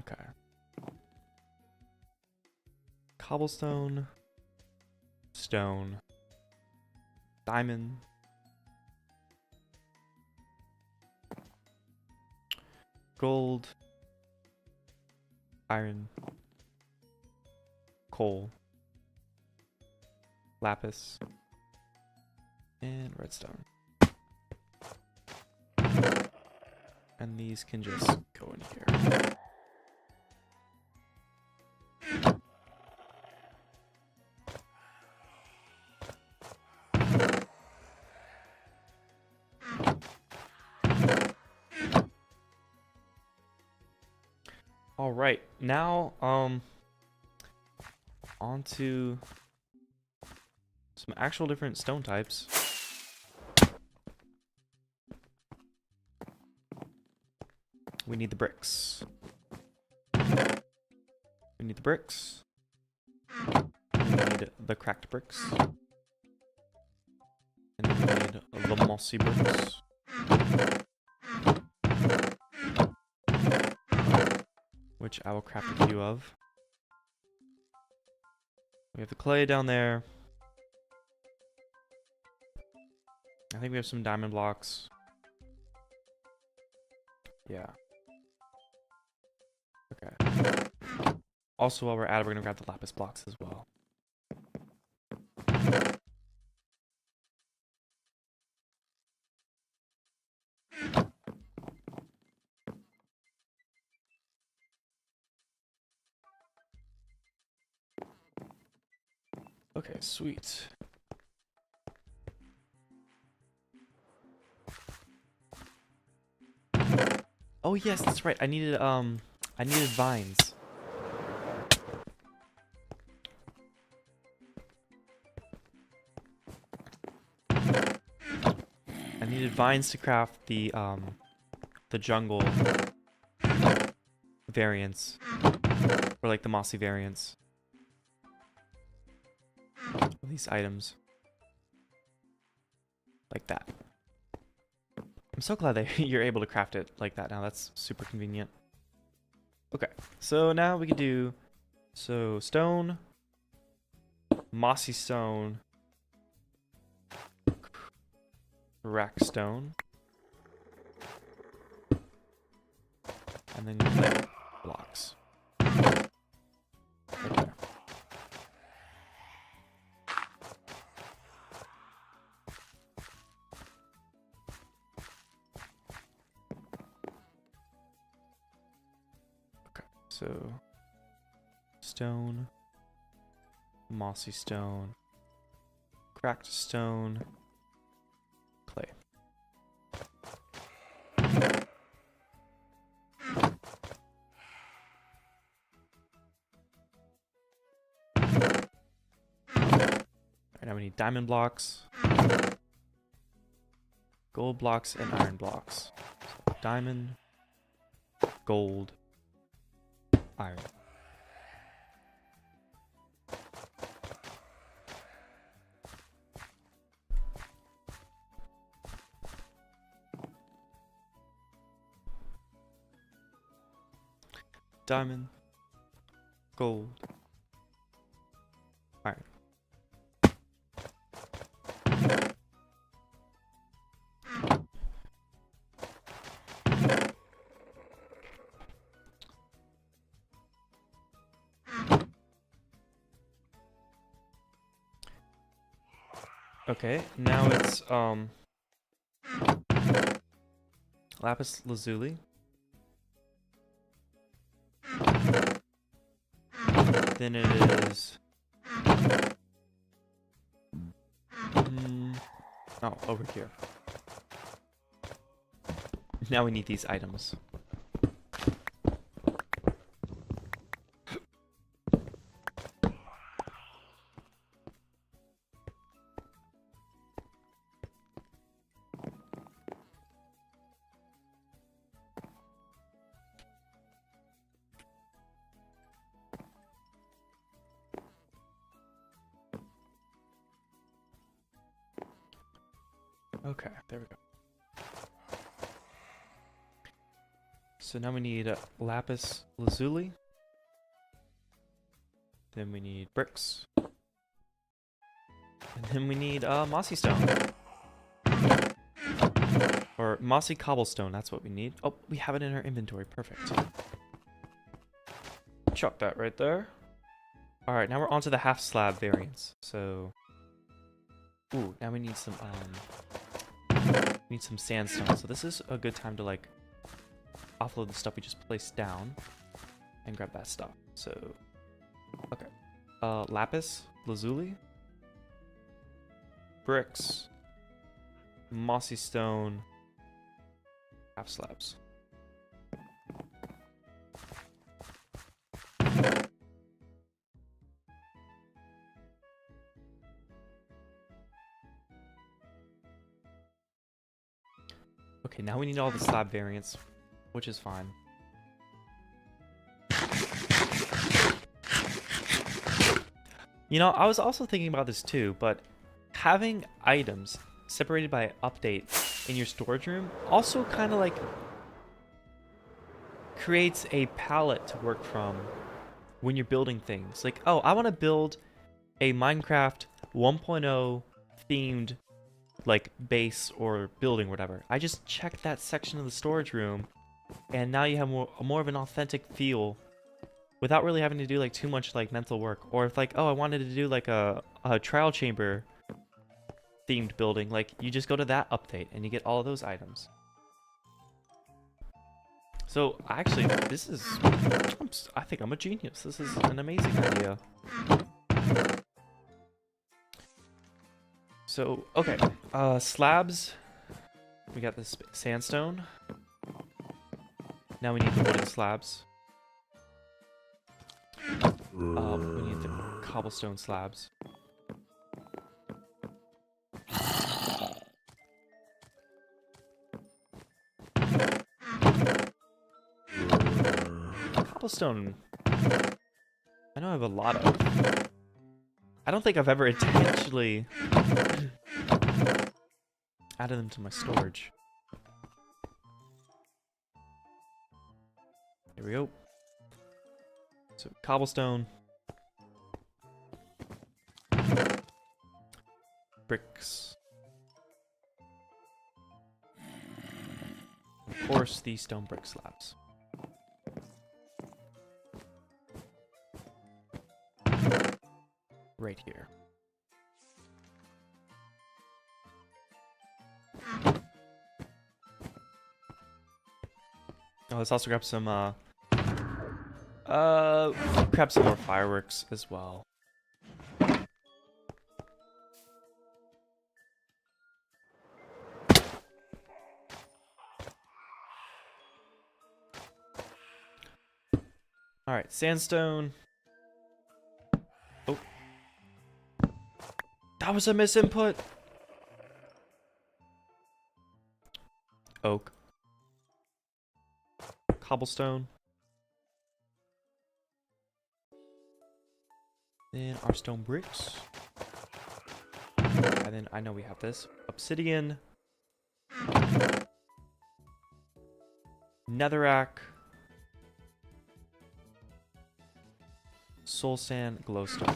Speaker 1: Okay. Cobblestone, stone, diamond, gold, iron, coal, lapis, and redstone. And these can just go in here. All right, now on to some actual different stone types. We need the bricks. We need the bricks. We need the cracked bricks. And we need the mossy bricks. Which I will craft a few of. We have the clay down there. I think we have some diamond blocks. Yeah. Okay. Also, while we're at it, we're gonna grab the lapis blocks as well. Okay, sweet. Oh yes, that's right. I needed vines. I needed vines to craft the jungle variants, or like the mossy variants of these items, like that. I'm so glad that you're able to craft it like that now. That's super convenient. Okay, so now we can do stone, mossy stone, crack stone, and then clay blocks. Right there. Okay, so stone, mossy stone, cracked stone, clay. Alright, now we need diamond blocks, gold blocks, and iron blocks. So diamond, gold, iron. Diamond, gold, iron. Okay, now it's lapis lazuli. Then it is oh, over here. Now we need these items. Okay, there we go. So now we need lapis lazuli. Then we need bricks. And then we need mossy stone. Or mossy cobblestone, that's what we need. Oh, we have it in our inventory. Perfect. Chuck that right there. Alright, now we're on to the half slab variants. So ooh, now we need some sandstone. So this is a good time to like offload the stuff we just placed down and grab that stuff. So okay. Lapis lazuli, bricks, mossy stone, half slabs. Okay, now we need all the slab variants, which is fine. You know, I was also thinking about this too, but having items separated by update in your storage room also kind of like creates a palette to work from when you're building things. Like, oh, I want to build a Minecraft 1.0 themed like base or building, whatever. I just check that section of the storage room, and now you have more of an authentic feel without really having to do like too much like mental work. Or if like, oh, I wanted to do like a trial chamber themed building, like you just go to that update and you get all of those items. So actually, this is, I think I'm a genius. This is an amazing idea. So, okay, slabs, we got this sandstone. Now we need the wooden slabs. We need the cobblestone slabs. Cobblestone. I know I have a lot of. I don't think I've ever intentionally added them to my storage. Here we go. So cobblestone. Bricks. Of course, the stone brick slabs. Right here. Oh, let's also grab some grab some more fireworks as well. All right, sandstone. Oh. That was a misinput. Oak. Cobblestone. Then our stone bricks. And then I know we have this. Obsidian. Netherrack. Soul sand, glowstone.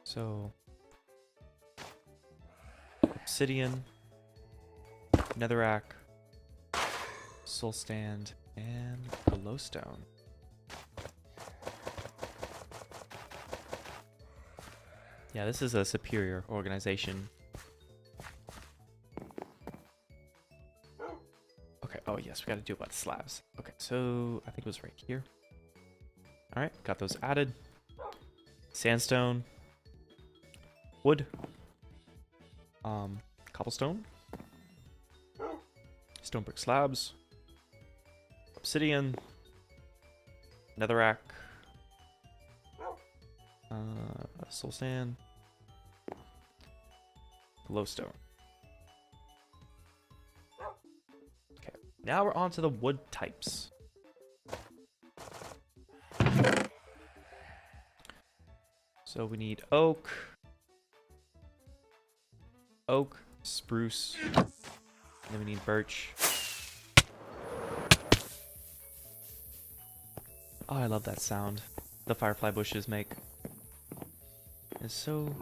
Speaker 1: So obsidian, netherrack, soul sand, and glowstone. Yeah, this is a superior organization. Okay, oh yes, we gotta do about the slabs. Okay, so I think it was right here. Alright, got those added. Sandstone. Wood. Cobblestone. Stone brick slabs. Obsidian. Netherrack. Soul sand. Glowstone. Okay, now we're on to the wood types. So we need oak, spruce, and then we need birch. Oh, I love that sound the firefly bushes make. It's so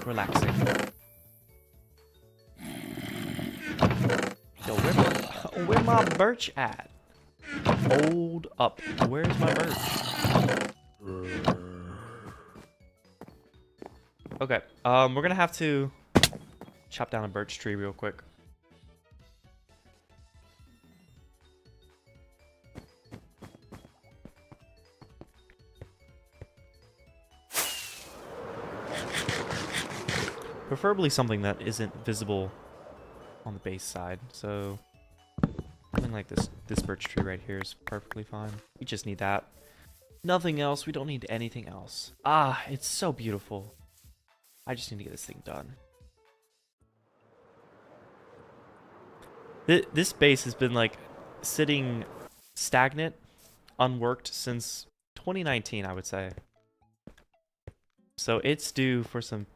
Speaker 1: relaxing. Yo, where my birch at? Hold up. Where's my birch? Okay, we're gonna have to chop down a birch tree real quick. Preferably something that isn't visible on the base side. So something like this birch tree right here is perfectly fine. We just need that. Nothing else. We don't need anything else. Ah, it's so beautiful. I just need to get this thing done. This base has been like sitting stagnant, unworked since 2019, I would say. So it's due for some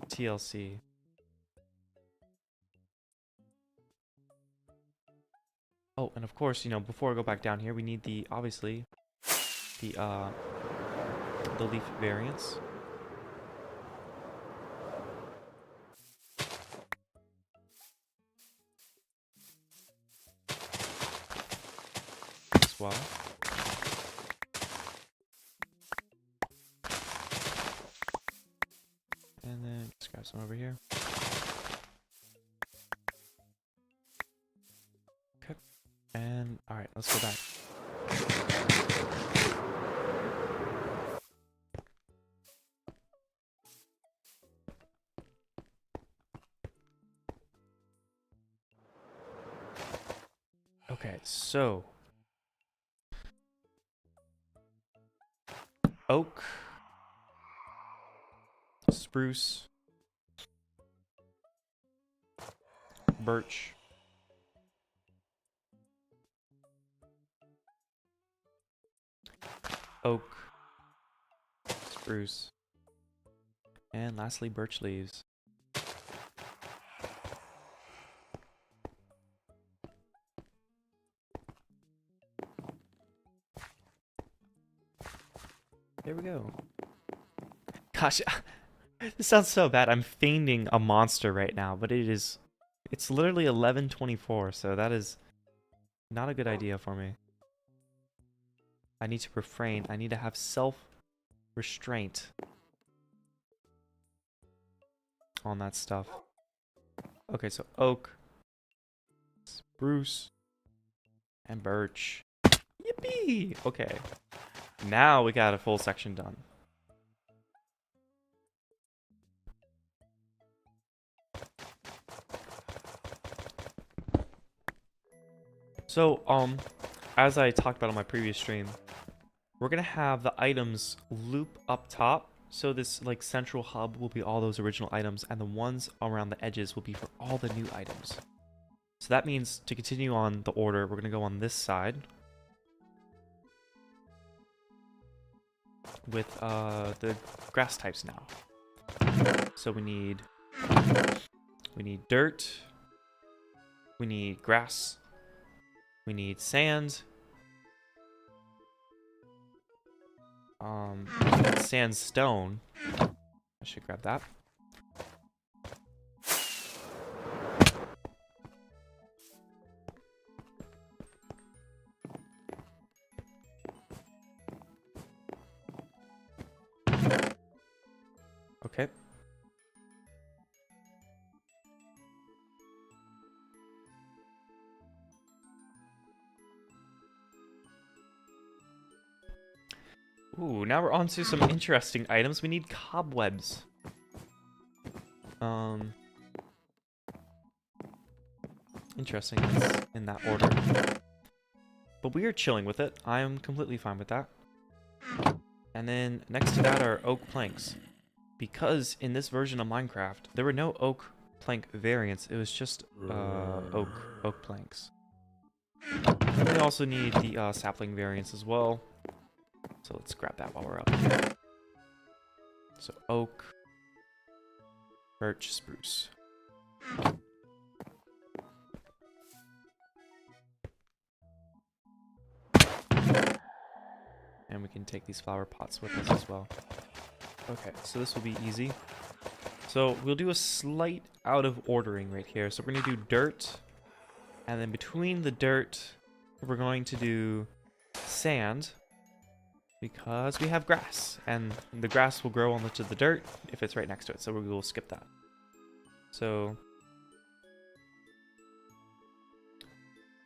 Speaker 1: TLC. Oh, and of course, you know, before I go back down here, we need the obviously the leaf variants. As well. And then just grab some over here. Okay. And alright, let's go back. Okay, so oak, spruce, birch, oak, spruce, and lastly birch leaves. There we go. Gosh, this sounds so bad. I'm feigning a monster right now, but it's literally 11:24, so that is not a good idea for me. I need to refrain. I need to have self-restraint on that stuff. Okay, so oak, spruce, and birch. Yippee! Okay. Now we got a full section done. So, as I talked about on my previous stream, we're gonna have the items loop up top. So this like central hub will be all those original items, and the ones around the edges will be for all the new items. So that means to continue on the order, we're gonna go on this side with the grass types now. So we need dirt, we need grass, we need sand, sandstone. I should grab that. Okay. Ooh, now we're on to some interesting items. We need cobwebs. Interesting it's in that order. But we are chilling with it. I am completely fine with that. And then next to that are oak planks. Because in this version of Minecraft, there were no oak plank variants. It was just oak planks. And we also need the sapling variants as well. So let's grab that while we're up here. So oak, birch, spruce. And we can take these flower pots with us as well. Okay, so this will be easy. So we'll do a slight out of ordering right here. So we're going to do dirt. And then between the dirt, we're going to do sand. Because we have grass. And the grass will grow onto the dirt if it's right next to it. So we will skip that. So...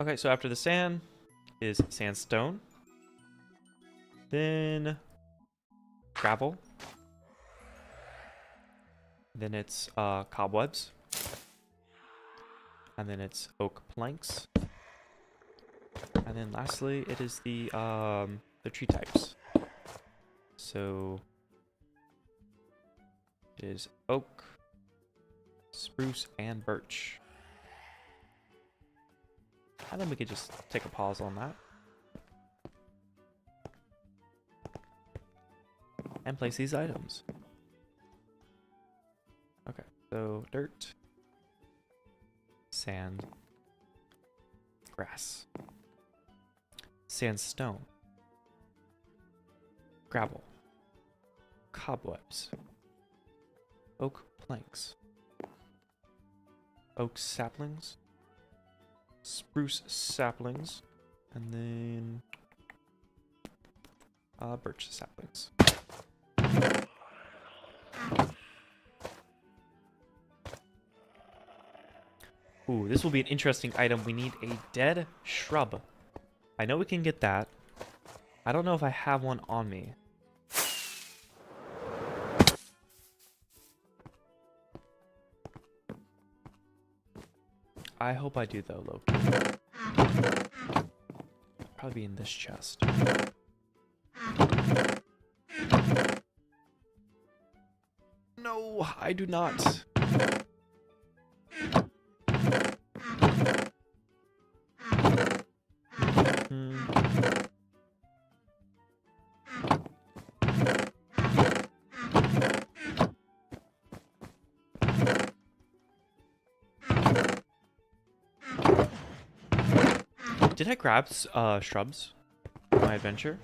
Speaker 1: okay, so after the sand is sandstone. Then gravel. Then it's cobwebs. And then it's oak planks. And then lastly, it is the tree types. So it is oak, spruce, and birch. And then we could just take a pause on that. And place these items. Okay, so dirt, sand, grass, sandstone, gravel, cobwebs, oak planks, oak saplings, spruce saplings, and then birch saplings. Ooh, this will be an interesting item. We need a dead shrub. I know we can get that. I don't know if I have one on me. I hope I do though, Loki. probably be in this chest. No, I do not. Did I grab shrubs for my adventure?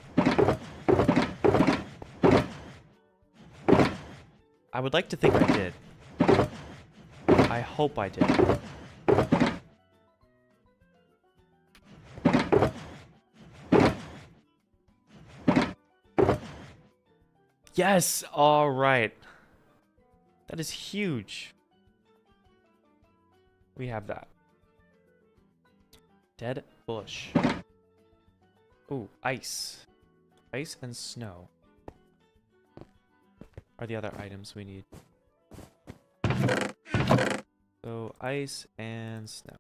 Speaker 1: I would like to think I did. I hope I did. Yes! Alright. That is huge. We have that. Dead bush. Ooh, ice. Ice and snow are the other items we need. So, ice and snow.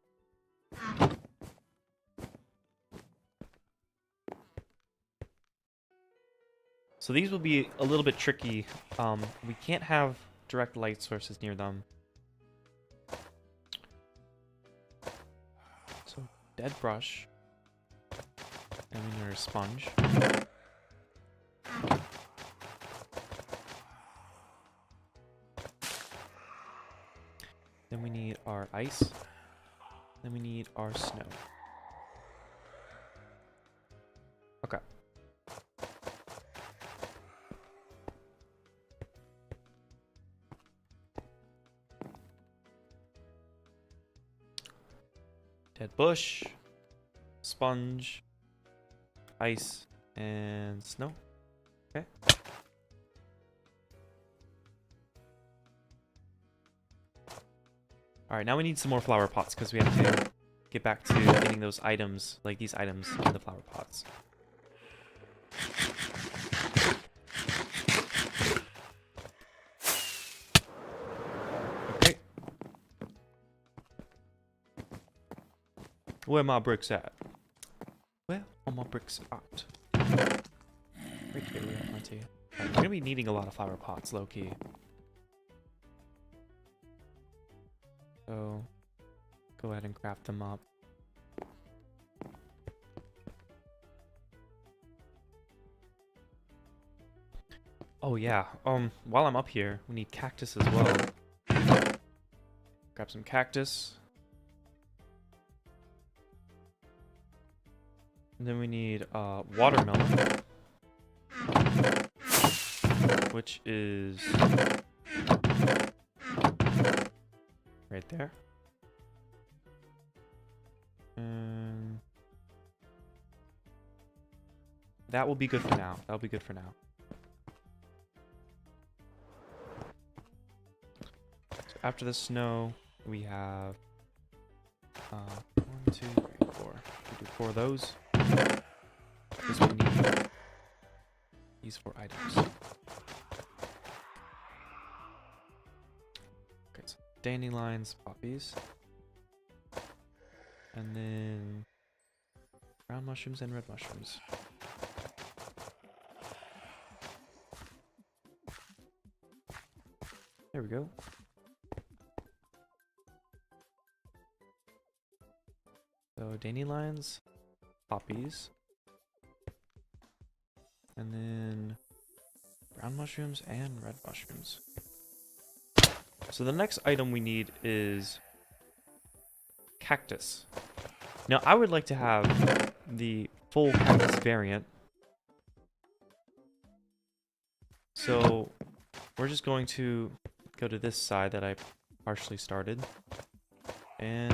Speaker 1: So these will be a little bit tricky. We can't have direct light sources near them. So, dead brush. And we need our sponge. Then we need our ice. Then we need our snow. Okay. Dead bush, sponge, ice, and snow. Okay. Alright, now we need some more flower pots because we have to get back to getting those items, like these items, in the flower pots. Okay. Where my bricks at? Where are my bricks at? Right here, we have plenty. Alright, we're gonna be needing a lot of flower pots, low-key. So, go ahead and craft them up. Oh yeah, while I'm up here, we need cactus as well. Grab some cactus. And then we need watermelon, which is right there. And that will be good for now. That'll be good for now. So after the snow, we have 1, 2, 3, 4. We do 4 of those. Because we need these 4 items. Okay, so dandelions, poppies. And then brown mushrooms and red mushrooms. There we go. So dandelions, poppies, and then brown mushrooms and red mushrooms. So the next item we need is cactus. Now I would like to have the full cactus variant. So we're just going to go to this side that I partially started and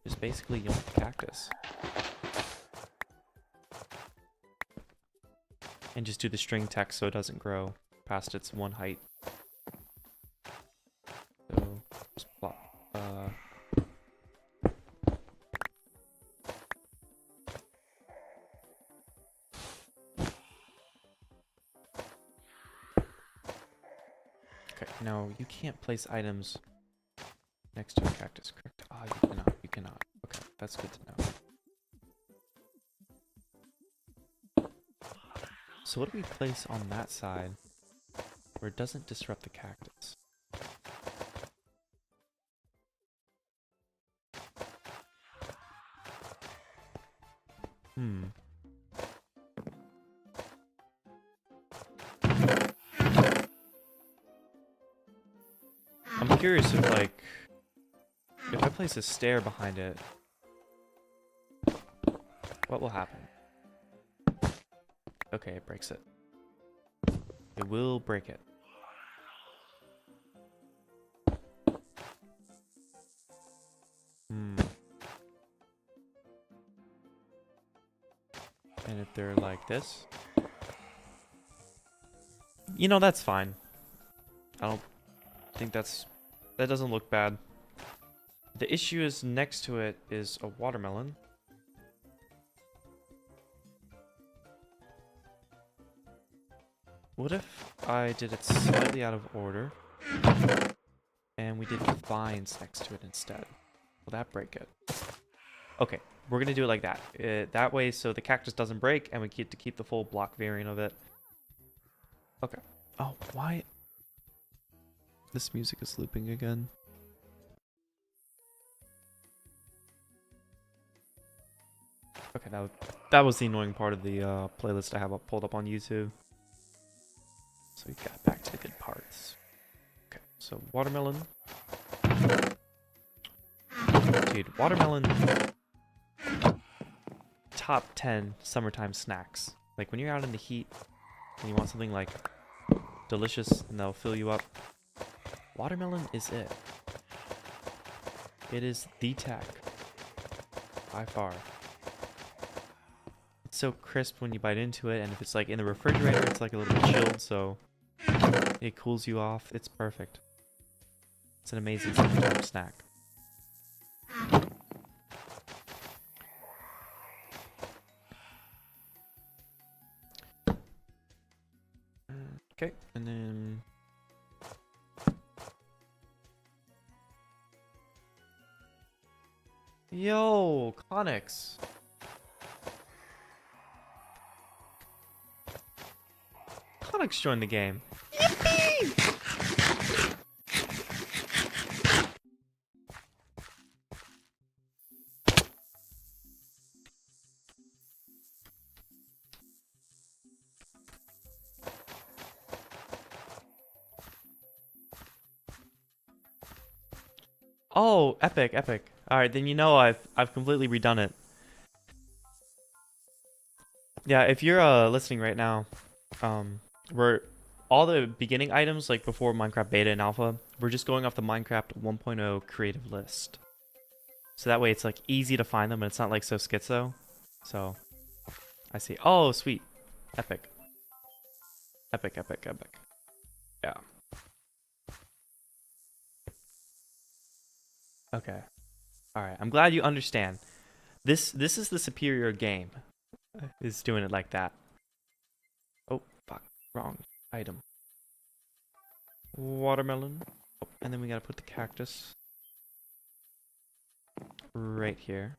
Speaker 1: just basically yoink the cactus. And just do the string text so it doesn't grow past its one height. So just plop. Okay, no, you can't place items next to a cactus, correct? Ah, you cannot, you cannot. Okay, that's good to know. So what do we place on that side where it doesn't disrupt the cactus? Hmm. I'm curious if, like, if I place a stair behind it, what will happen? Okay, it breaks it. It will break it. Hmm. And if they're like this? You know, that's fine. I don't think that doesn't look bad. The issue is next to it is a watermelon. What if I did it slightly out of order and we did vines next to it instead? Will that break it? Okay, we're gonna do it like that. That way so the cactus doesn't break and we get to keep the full block variant of it. Okay. Oh, why? This music is looping again. Okay, that was the annoying part of the playlist I have pulled up on YouTube. So we got back to the good parts. Okay, so watermelon. Dude, watermelon. Top 10 summertime snacks. Like when you're out in the heat and you want something like delicious and that'll fill you up. Watermelon is it. It is the tech. By far. It's so crisp when you bite into it, and if it's like in the refrigerator, it's like a little bit chilled, so it cools you off. It's perfect. It's an amazing summertime snack. Okay, and then yo, Connix. Connix joined the game. Yippee! Oh, epic, epic. All right, then you know I've completely redone it. Yeah, if you're listening right now, we're all the beginning items like before Minecraft beta and alpha, we're just going off the Minecraft 1.0 creative list. So that way it's like easy to find them and it's not like so schizo. So I see. Oh, sweet. Epic. Epic, epic, epic. Yeah. Okay. All right. I'm glad you understand. This is the superior game. Is doing it like that. Oh, fuck. Wrong item. Watermelon. Oh, and then we gotta put the cactus right here.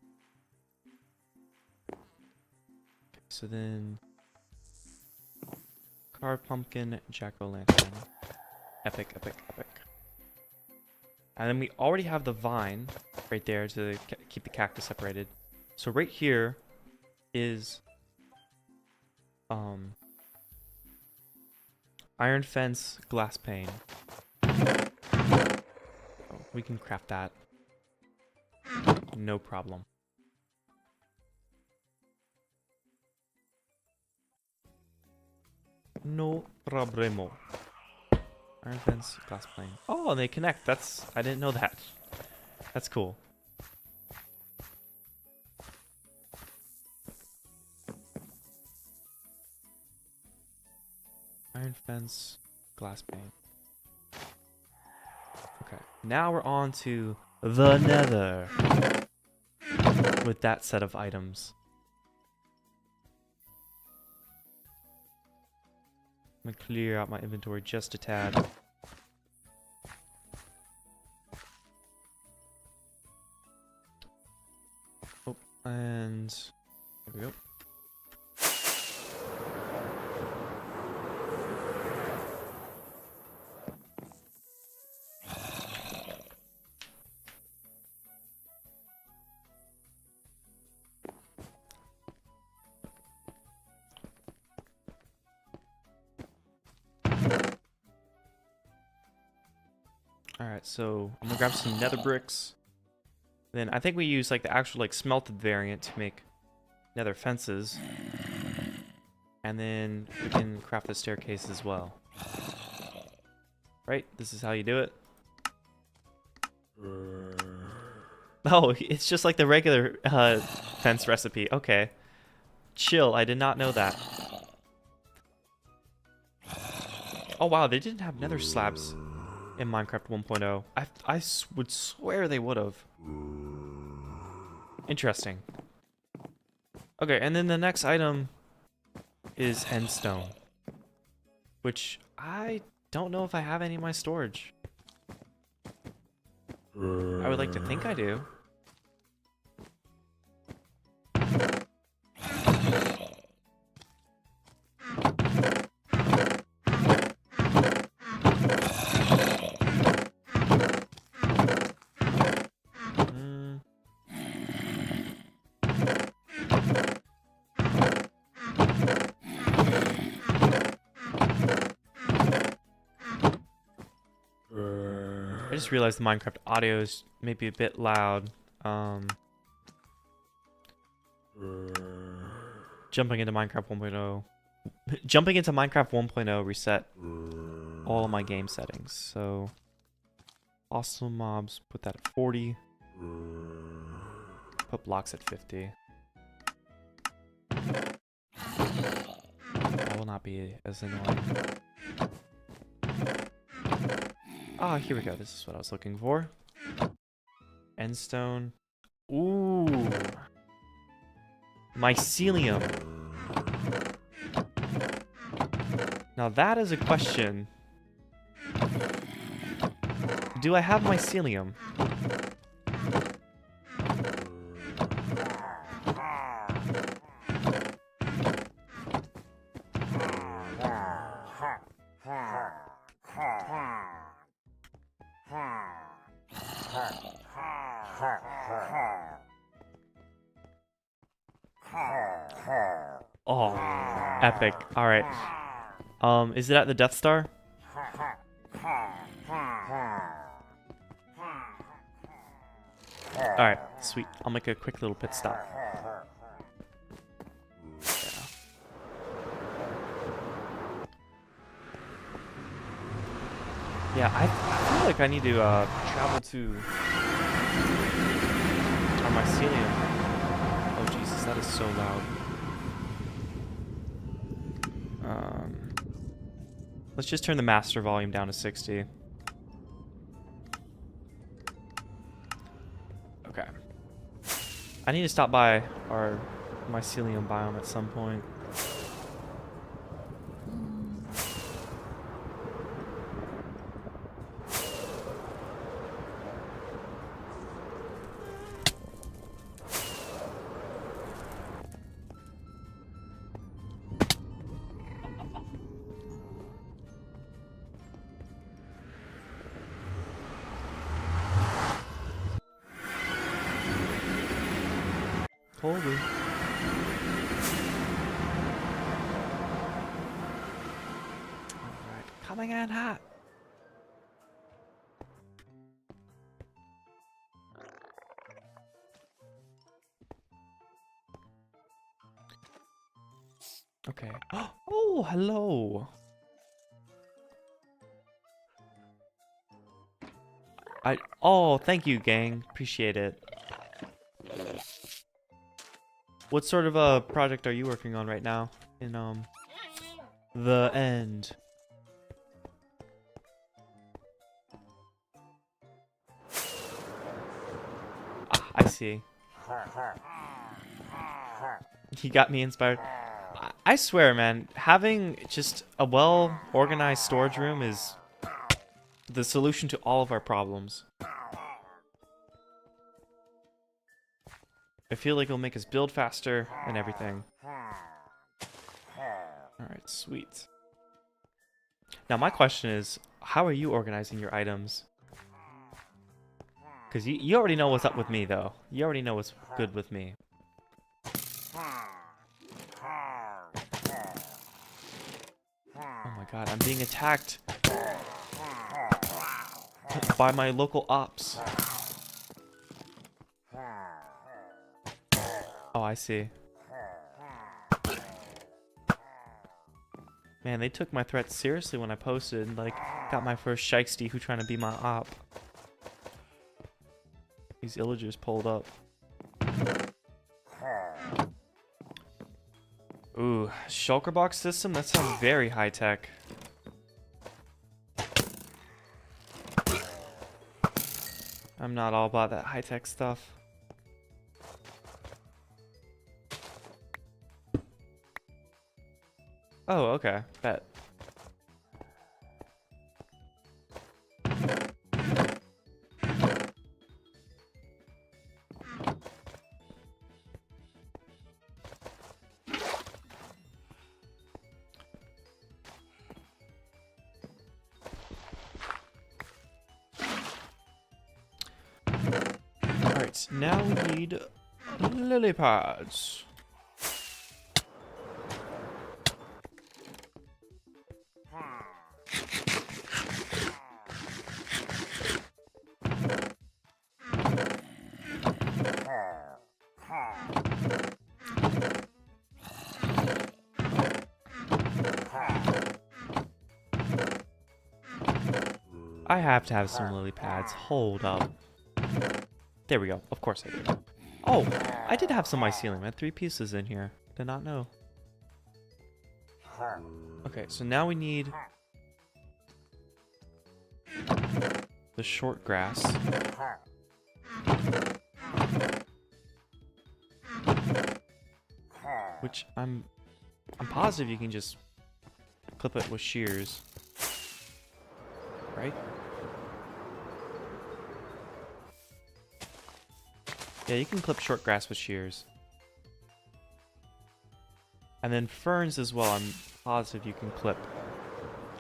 Speaker 1: Okay, so then carved pumpkin, jack-o'-lantern. Epic, epic, epic. And then we already have the vine right there to keep the cactus separated. So right here is iron fence, glass pane. Oh, we can craft that. No problem. No problemo. Iron fence, glass pane. Oh, and they connect. I didn't know that. That's cool. Iron fence, glass pane. Okay, now we're on to the nether. With that set of items. I'm gonna clear out my inventory just a tad. Oh, and there we go. So I'm gonna grab some nether bricks. Then I think we use like the actual like smelted variant to make nether fences. And then we can craft the staircase as well. Right? This is how you do it. Oh, it's just like the regular fence recipe. Okay. Chill, I did not know that. Oh wow, they didn't have nether slabs in Minecraft 1.0. I would swear they would have. Interesting. Okay, and then the next item is endstone, which I don't know if I have any in my storage. I would like to think I do. I just realized the Minecraft audio is maybe a bit loud. Jumping into Minecraft 1.0. Jumping into Minecraft 1.0 reset all of my game settings. So, hostile mobs, put that at 40. Put blocks at 50. That will not be as annoying. Ah, here we go. This is what I was looking for. Endstone. Ooh. Mycelium. Now that is a question. Do I have mycelium? Oh, epic. All right. Is it at the Death Star? All right, sweet. I'll make a quick little pit stop. Yeah, I feel like I need to travel to our mycelium. Oh Jesus, that is so loud. Let's just turn the master volume down to 60. Okay. I need to stop by our mycelium biome at some point. Holy. Alright, coming in hot. Okay. Oh, hello. Oh, thank you, gang. Appreciate it. What sort of a project are you working on right now in the end? Ah, I see. He got me inspired. I swear, man, having just a well-organized storage room is the solution to all of our problems. I feel like it'll make us build faster and everything. Alright, sweet. Now my question is, how are you organizing your items? Because you already know what's up with me, though. You already know what's good with me. Oh my god, I'm being attacked. by my local ops. Oh, I see. Man, they took my threats seriously when I posted. Like, got my first shiesty who trying to be my op. These illagers pulled up. Ooh, shulker box system? That sounds very high tech. I'm not all about that high tech stuff. Oh, okay. Bet. Alright, now we need lily pads. I have to have some lily pads. Hold up. There we go. Of course I did. Oh, I did have some mycelium. I had 3 pieces in here. Did not know. Okay, so now we need the short grass. Which I'm positive you can just clip it with shears. Right? Yeah, you can clip short grass with shears. And then ferns as well, I'm positive you can clip.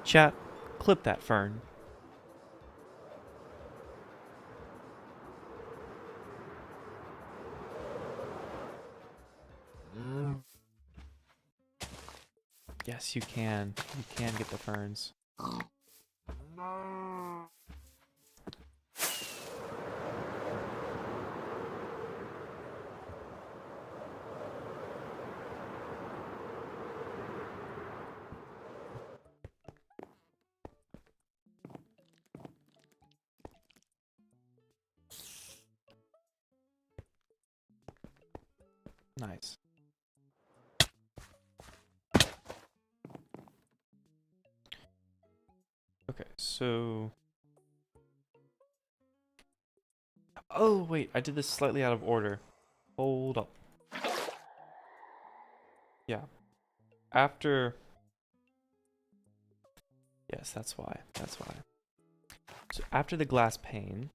Speaker 1: Chat, clip that fern. Yes, you can. You can get the ferns. Nice. Okay, so... Oh, wait, I did this slightly out of order. Hold up. Yeah. After... Yes, that's why. That's why. So after the glass pane,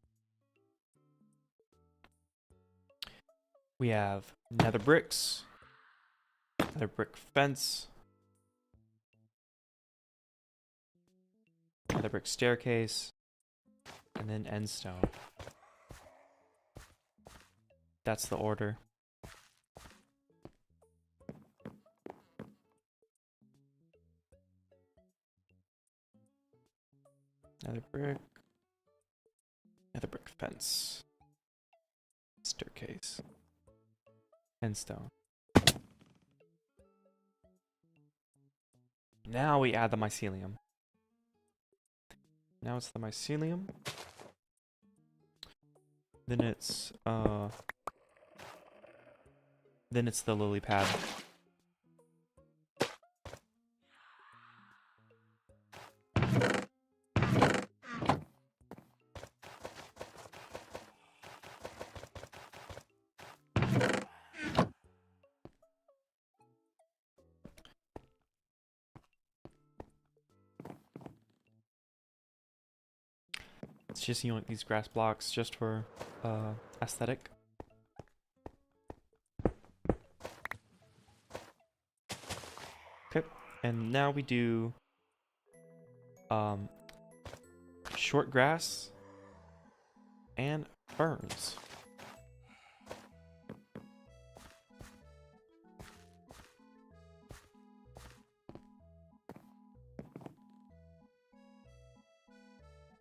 Speaker 1: we have nether bricks, nether brick fence, nether brick staircase, and then end stone. That's the order. Nether brick fence, staircase, end stone. Now we add the mycelium. Now it's the mycelium. Then it's the lily pad. It's just, you know, these grass blocks just for aesthetic. Okay, and now we do short grass and ferns.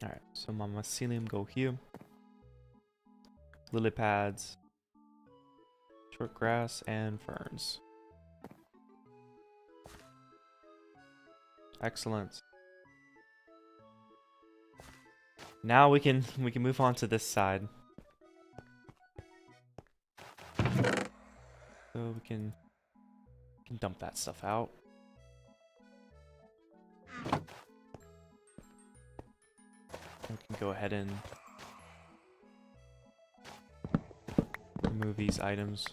Speaker 1: Alright, so my mycelium go here. Lily pads, short grass, and ferns. Excellent. Now we can move on to this side. So we can dump that stuff out. We can go ahead and remove these items.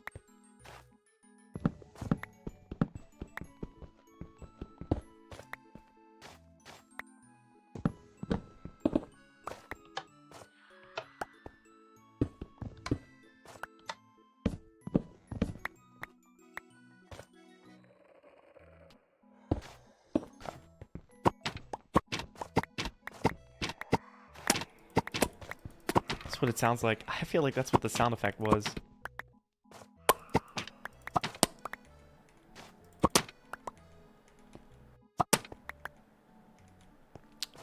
Speaker 1: That's what it sounds like. I feel like that's what the sound effect was.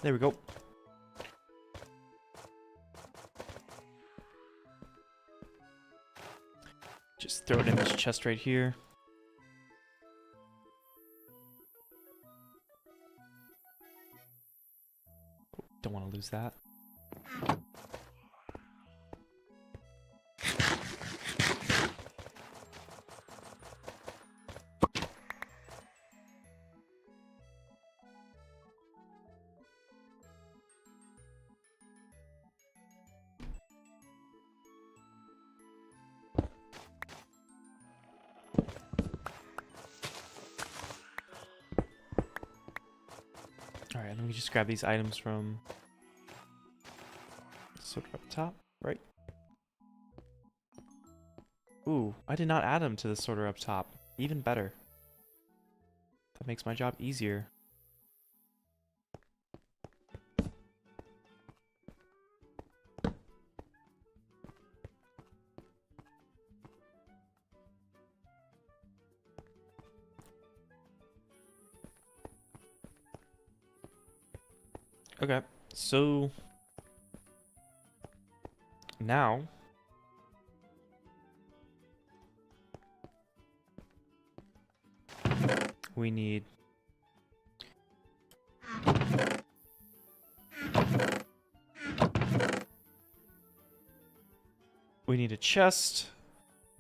Speaker 1: There we go. Just throw it in this chest right here. Don't want to lose that. Alright, let me just grab these items from sort of up top, right? Ooh, I did not add them to the sorter up top. Even better. That makes my job easier. Okay, so now we need a chest,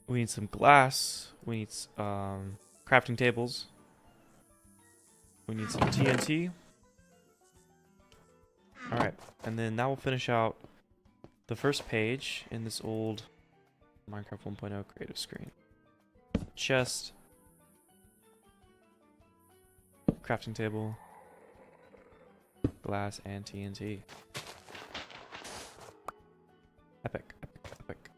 Speaker 1: we need some glass, we need crafting tables, we need some TNT. Alright, and then that will finish out the first page in this old Minecraft 1.0 creative screen. Chest, crafting table, glass, and TNT. Epic, epic, epic.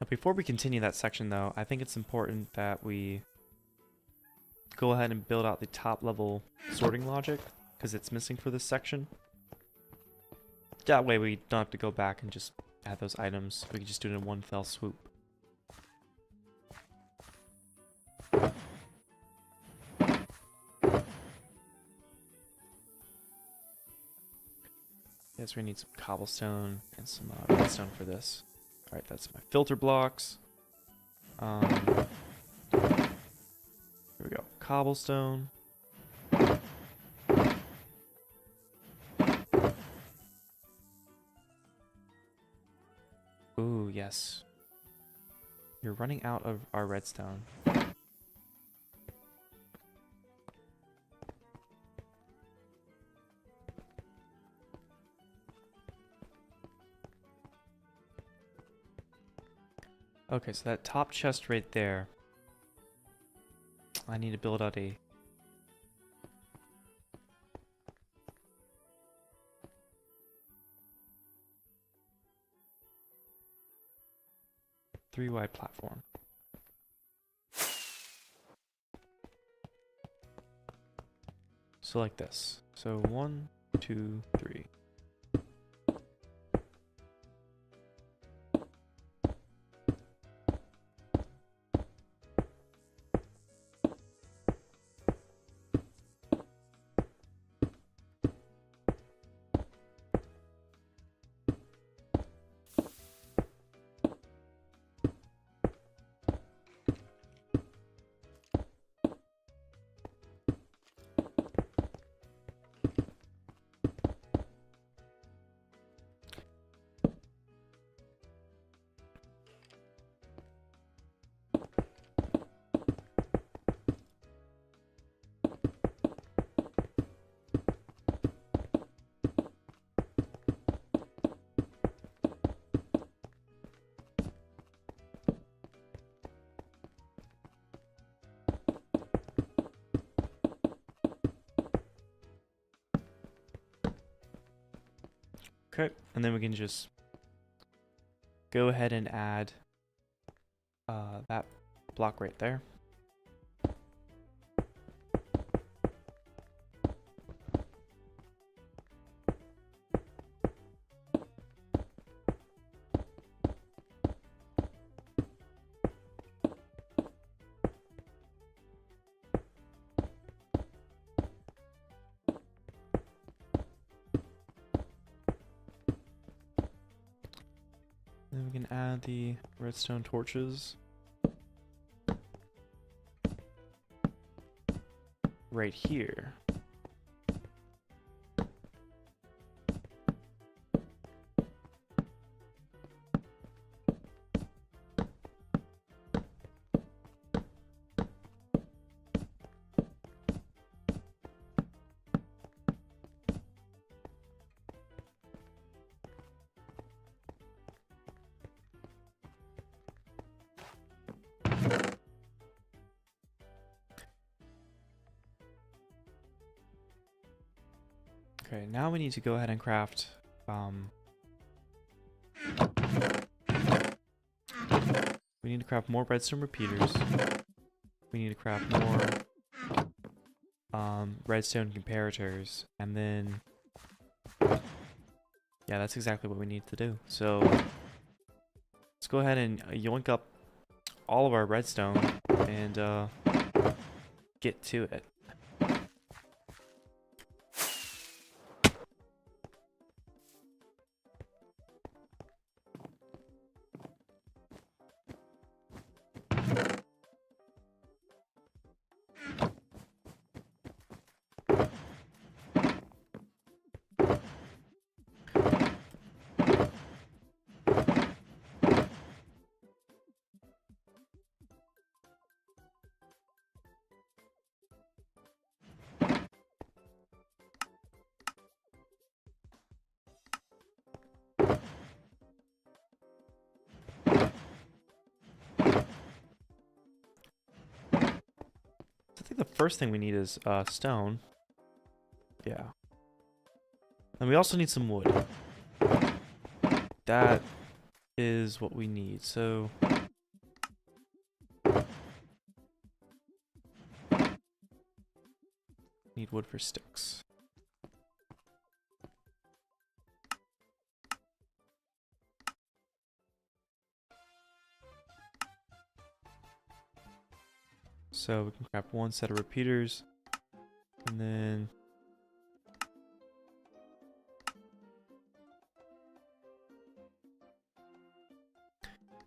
Speaker 1: Now, before we continue that section, though, I think it's important that we go ahead and build out the top level sorting logic, because it's missing for this section. That way we don't have to go back and just add those items. We can just do it in one fell swoop. Yes, we need some cobblestone and some redstone for this. Alright, that's my filter blocks. Here we go. Cobblestone. Ooh, yes. You're running out of our redstone. Okay, so that top chest right there, I need to build out a three-wide platform. So like this. So 1, 2, 3. Okay, and then we can just go ahead and add that block right there. Then we can add the redstone torches right here. Okay, now we need to go ahead and craft we need to craft more redstone repeaters. We need to craft more redstone comparators, and then yeah, that's exactly what we need to do. So let's go ahead and yoink up all of our redstone and get to it. I think the first thing we need is stone. Yeah. And we also need some wood. That is what we need. So need wood for sticks. So we can craft one set of repeaters, and then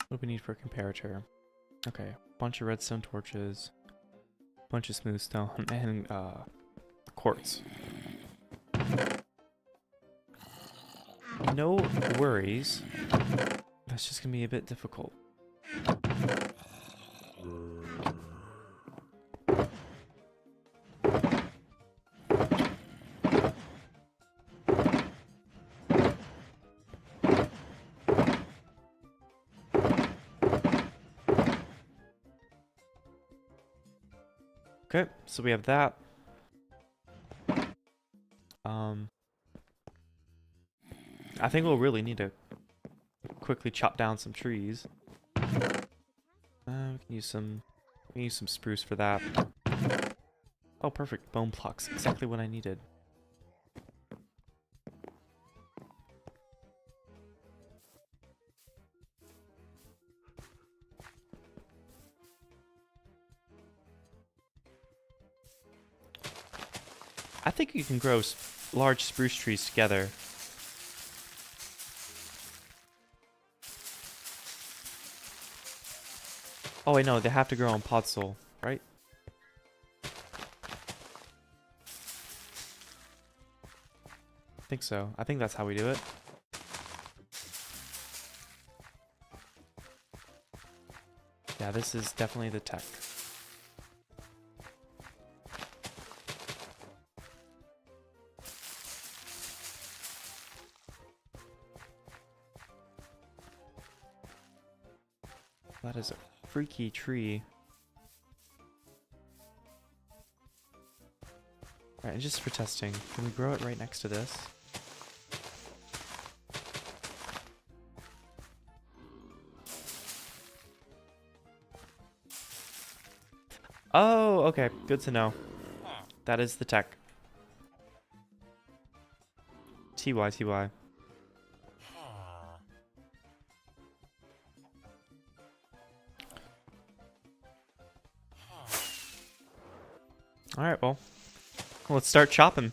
Speaker 1: what do we need for a comparator? Okay, bunch of redstone torches, bunch of smooth stone, and quartz. No worries. That's just gonna be a bit difficult. Okay, so we have that. I think we'll really need to quickly chop down some trees. We can use some spruce for that. Oh, perfect. Bone blocks. Exactly what I needed. I think you can grow large spruce trees together. Oh wait, no, they have to grow on podstool, right? I think so. I think that's how we do it. Yeah, this is definitely the tech. That is a freaky tree. Alright, just for testing, can we grow it right next to this? Oh, okay. Good to know. That is the tech. TY, TY. Alright, well. Let's start chopping.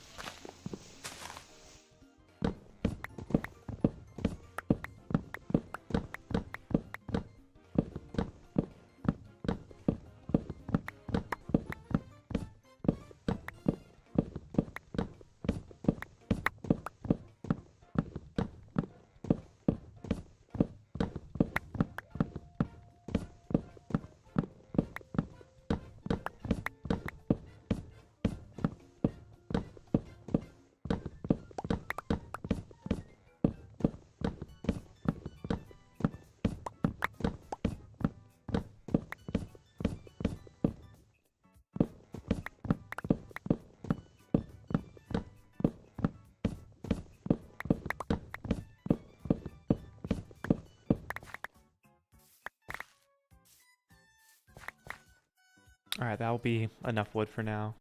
Speaker 1: Alright, that'll be enough wood for now.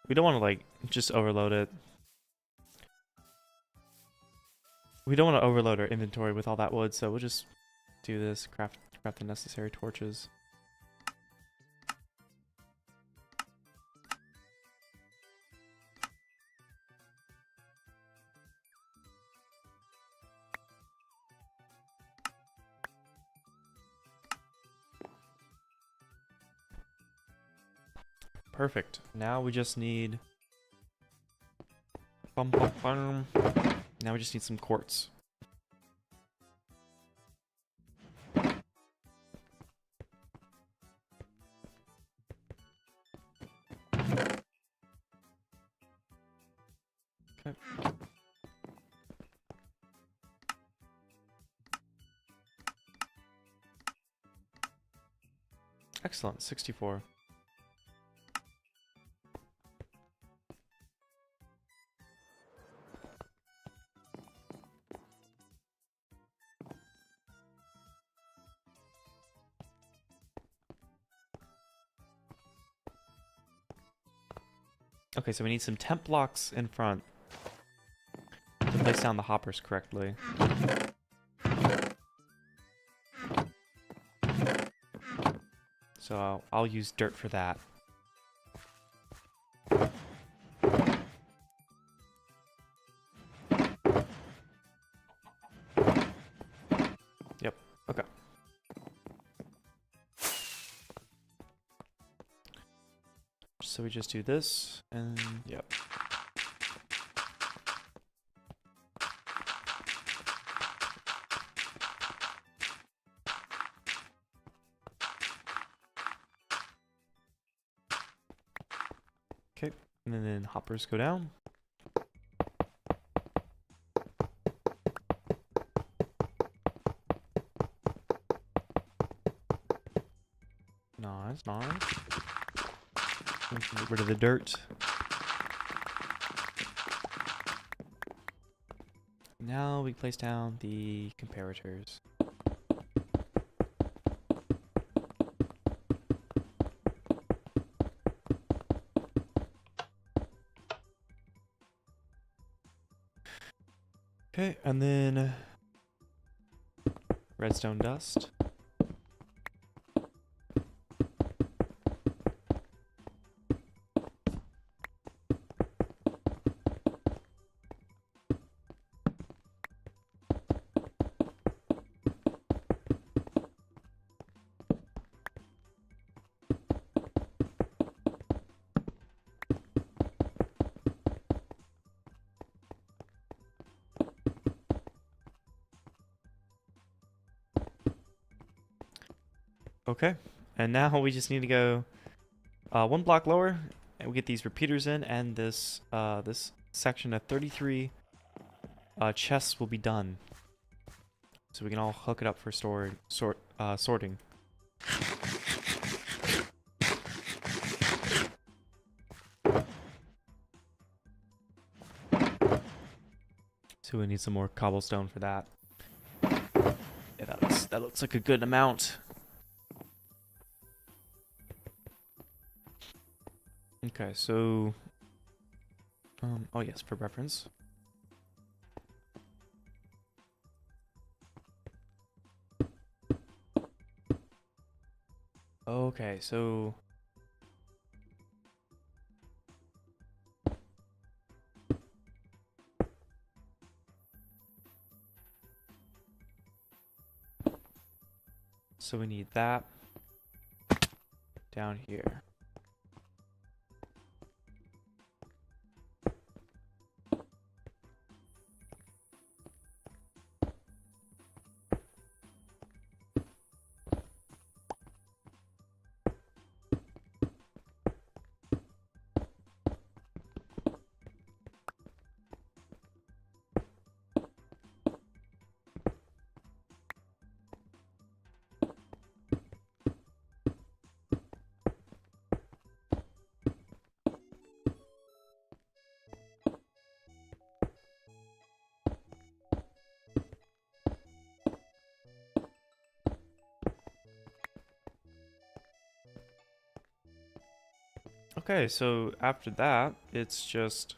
Speaker 1: We don't want to, like, just overload it. We don't want to overload our inventory with all that wood, so we'll just do this, craft the necessary torches. Perfect. Now we just need... Bum, bum, bum. Now we just need some quartz. Okay. Excellent, 64. Okay, so we need some temp blocks in front to place down the hoppers correctly. So I'll use dirt for that. Yep, okay. So we just do this, and yep. Okay, and then hoppers go down. Nice, nice. Get rid of the dirt. Now we place down the comparators. Okay, and then redstone dust. Okay, and now we just need to go one block lower, and we get these repeaters in, and this this section of 33 chests will be done, so we can all hook it up for sorting. So we need some more cobblestone for that. Yeah, that looks like a good amount. Okay, so oh yes, for reference. Okay, so we need that down here. Okay, so after that, it's just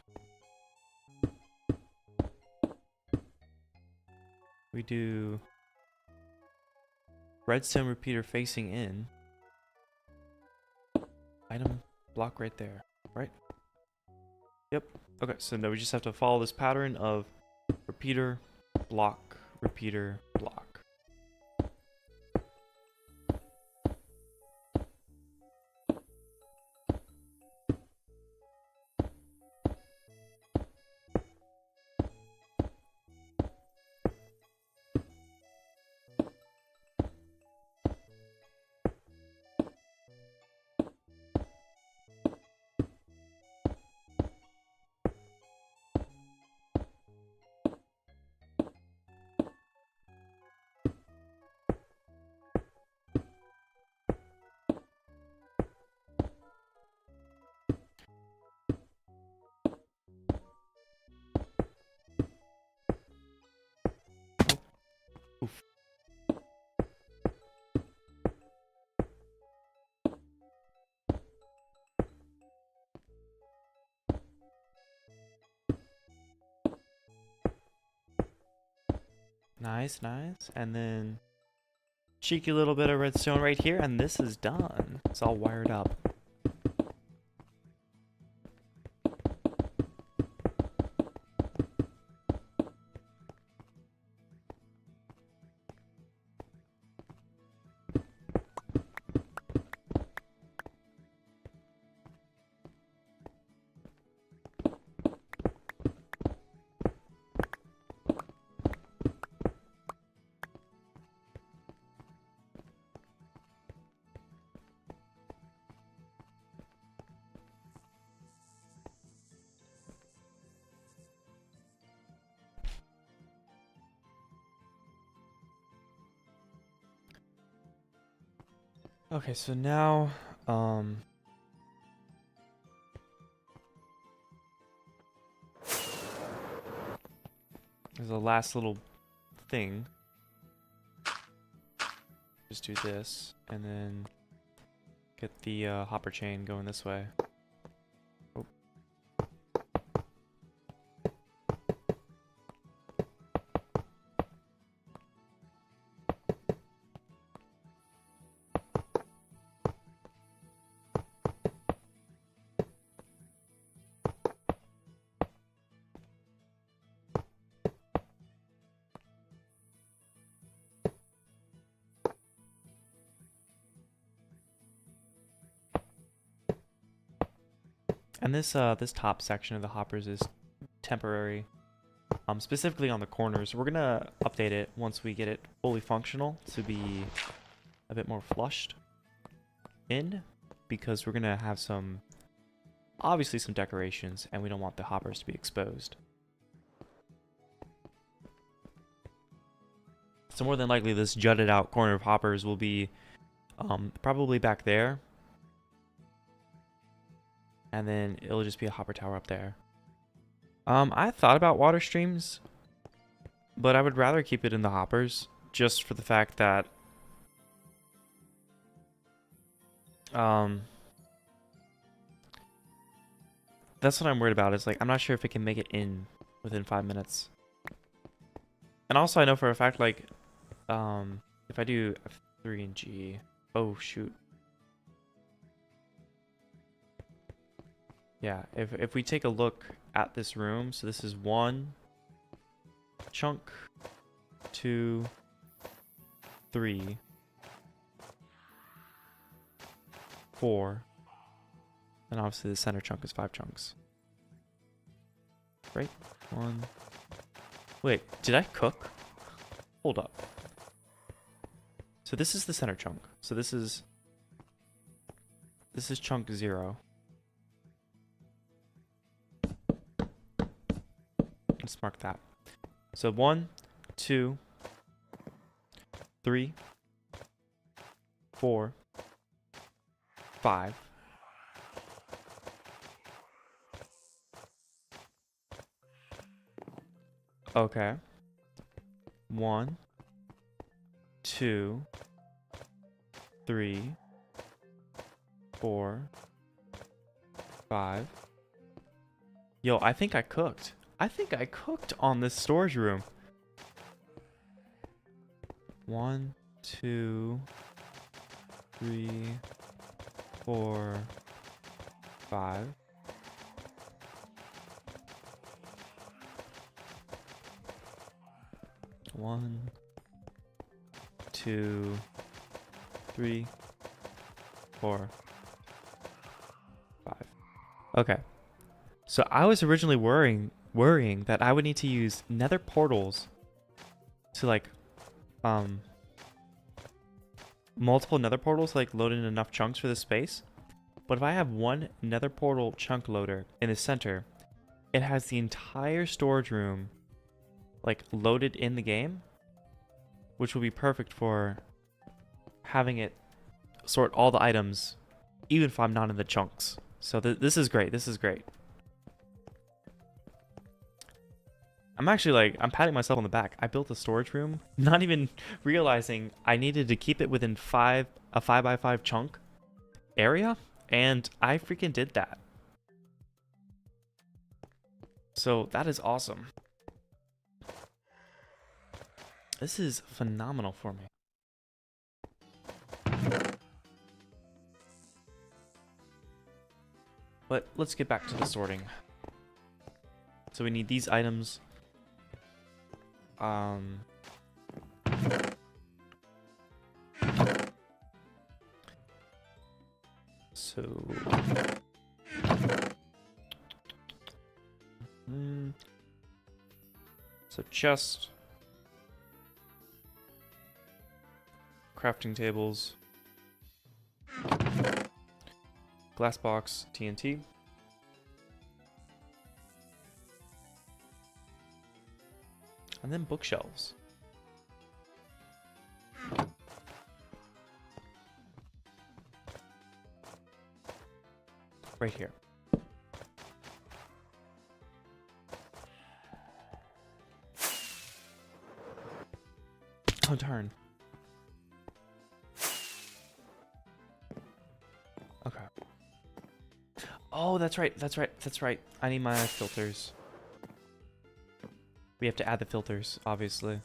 Speaker 1: we do redstone repeater facing in. Item block right there, right? Yep. Okay, so now we just have to follow this pattern of repeater, block, repeater, block. Oof. Nice, nice. And then cheeky little bit of redstone right here, and this is done. It's all wired up. Okay, so now, there's a last little thing. Just do this, and then get the hopper chain going this way. Oh. And this this top section of the hoppers is temporary, specifically on the corners. We're gonna update it once we get it fully functional to be a bit more flushed in, because we're gonna have some, obviously some decorations, and we don't want the hoppers to be exposed. So more than likely this jutted out corner of hoppers will be probably back there. And then it'll just be a hopper tower up there. I thought about water streams, but I would rather keep it in the hoppers, just for the fact that That's what I'm worried about. Is like I'm not sure if it can make it in within 5 minutes. And also I know for a fact like if I do F3 and G, oh shoot. Yeah, if we take a look at this room, so this is 1 chunk, 2, 3, 4, and obviously the center chunk is 5 chunks. Right? 1. Wait, did I cook? Hold up. So this is the center chunk. So this is chunk 0. Let's mark that. So 1, 2, 3, 4, 5. Okay. 1, 2, 3, 4, 5. Yo, I think I cooked. I think I cooked on this storage room. 1, 2, 3, 4, 5. One, 2, 3, 4, 5. Okay. So I was originally worrying that I would need to use nether portals to like multiple nether portals to like load in enough chunks for this space. But if I have one nether portal chunk loader in the center, it has the entire storage room like loaded in the game, which will be perfect for having it sort all the items even if I'm not in the chunks. So this is great. This is great. I'm actually like, I'm patting myself on the back. I built a storage room, not even realizing I needed to keep it within a 5x5 chunk area, and I freaking did that. So that is awesome. This is phenomenal for me. But let's get back to the sorting. So we need these items. So chest, crafting tables, glass box, TNT, and then bookshelves. Right here. Oh, darn. Okay. Oh, that's right. That's right. That's right. I need my filters. We have to add the filters, obviously.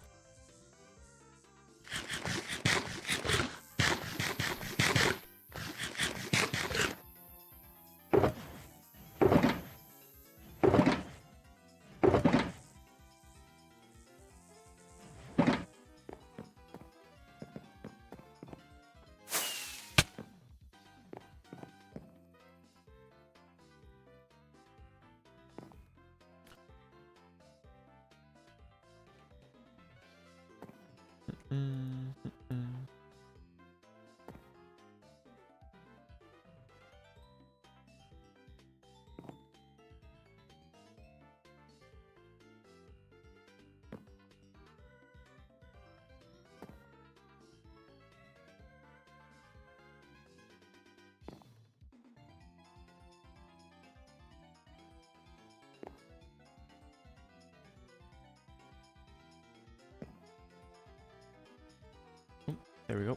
Speaker 1: There we go.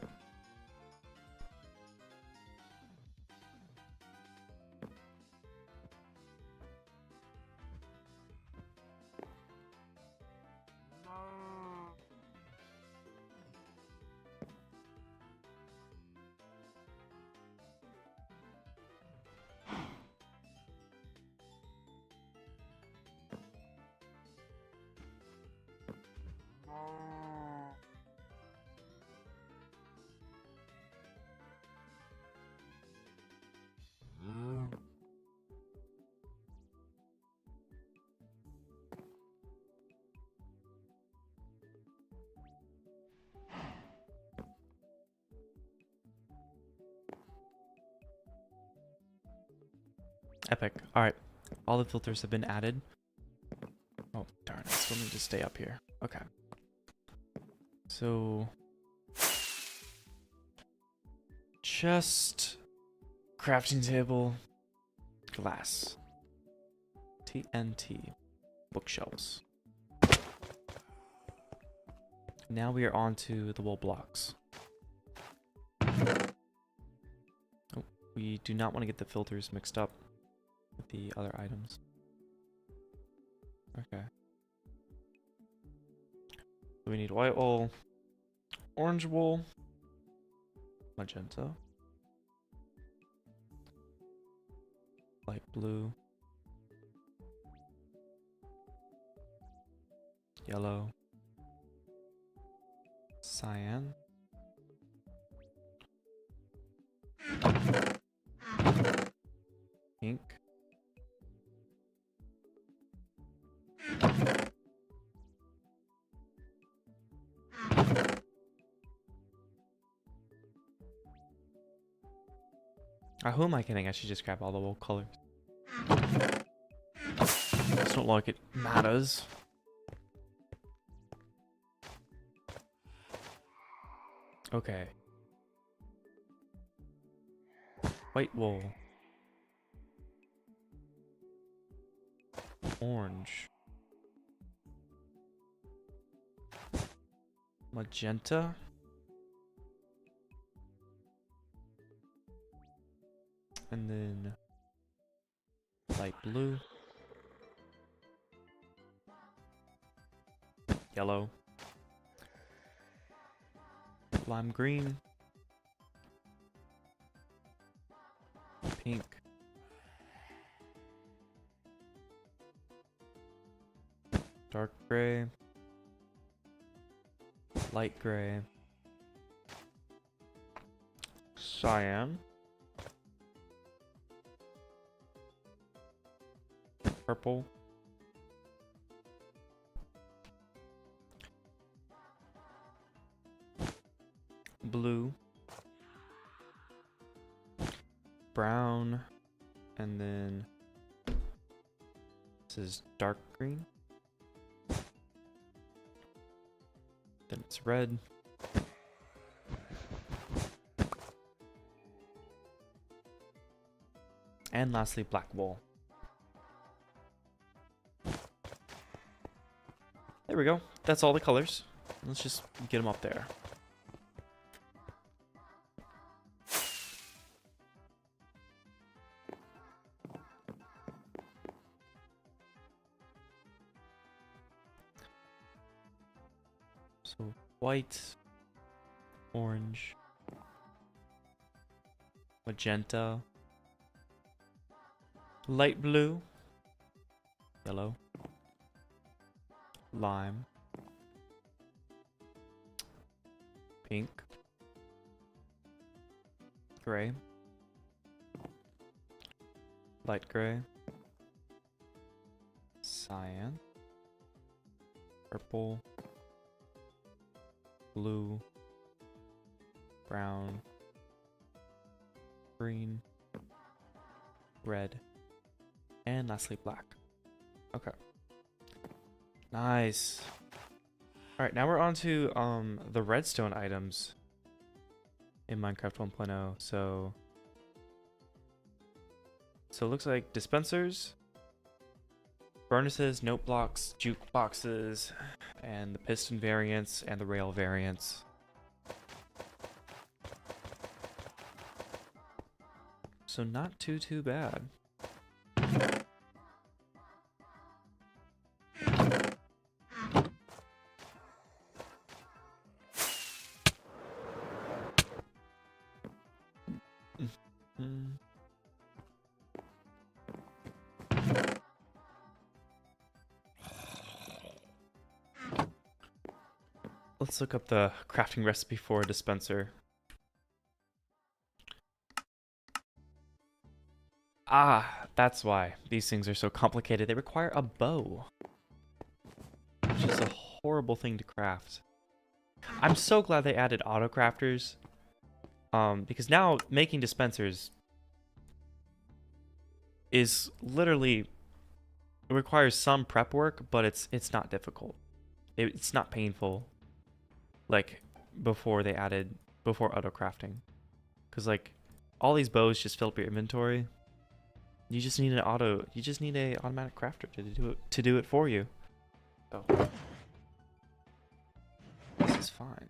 Speaker 1: Epic. Alright. All the filters have been added. Oh, darn. I still need to stay up here. Okay. So... chest, crafting table, glass, TNT, bookshelves. Now we are on to the wool blocks. Oh, we do not want to get the filters mixed up with the other items. Okay. So we need white wool, orange wool, magenta, light blue, yellow, cyan, pink, who am I kidding? I should just grab all the wool colors. It's not like it matters. Okay. White wool. Orange. Magenta. And then light blue. Yellow. Lime green. Pink. Dark gray. Light gray. Cyan. Purple. Blue. Brown. And then this is dark green. Then it's red. And lastly, black wool. There we go. That's all the colors. Let's just get them up there. So white, orange, magenta, light blue, yellow, lime, pink, gray, light gray, cyan, purple, blue, brown, green, red, and lastly black. Okay. Nice. Alright, now we're on to the redstone items in Minecraft 1.0. So it looks like dispensers, furnaces, note blocks, jukeboxes, and the piston variants and the rail variants. So not too bad. Let's look up the crafting recipe for a dispenser. Ah, that's why these things are so complicated. They require a bow, which is a horrible thing to craft. I'm so glad they added auto crafters, because now making dispensers is literally, it requires some prep work, but it's not difficult. It's not painful, like before auto crafting, because like all these bows just fill up your inventory. You just need a automatic crafter to do it for you. So this is fine.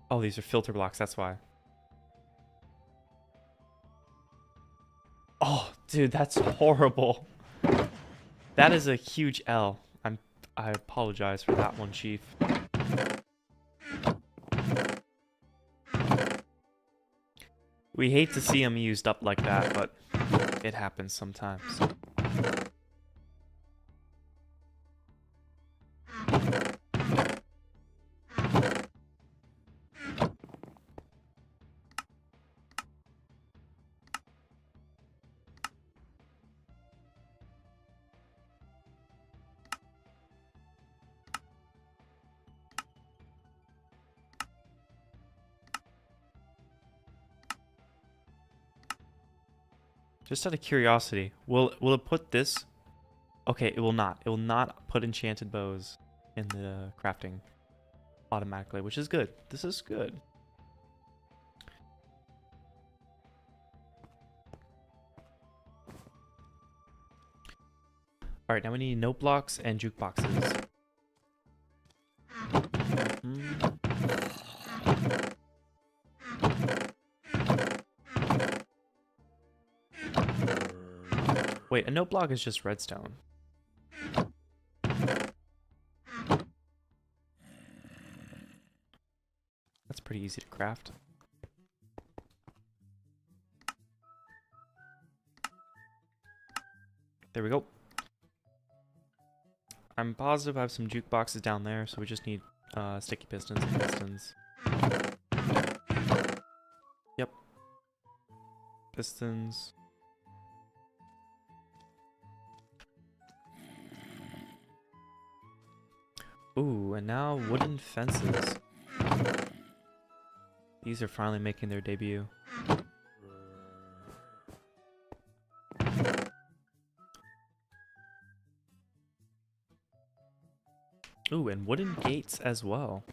Speaker 1: Oh, these are filter blocks, that's why. Oh, dude, that's horrible. That is a huge L. I apologize for that one, Chief. We hate to see him used up like that, but it happens sometimes. Just out of curiosity, will it put this? Okay, it will not. It will not put enchanted bows in the crafting automatically, which is good. This is good. All right, now we need note blocks and jukeboxes. Wait, a note block is just redstone. That's pretty easy to craft. There we go. I'm positive I have some jukeboxes down there, so we just need sticky pistons and pistons. Yep. Pistons. Ooh, and now wooden fences. These are finally making their debut. Ooh, and wooden gates as well.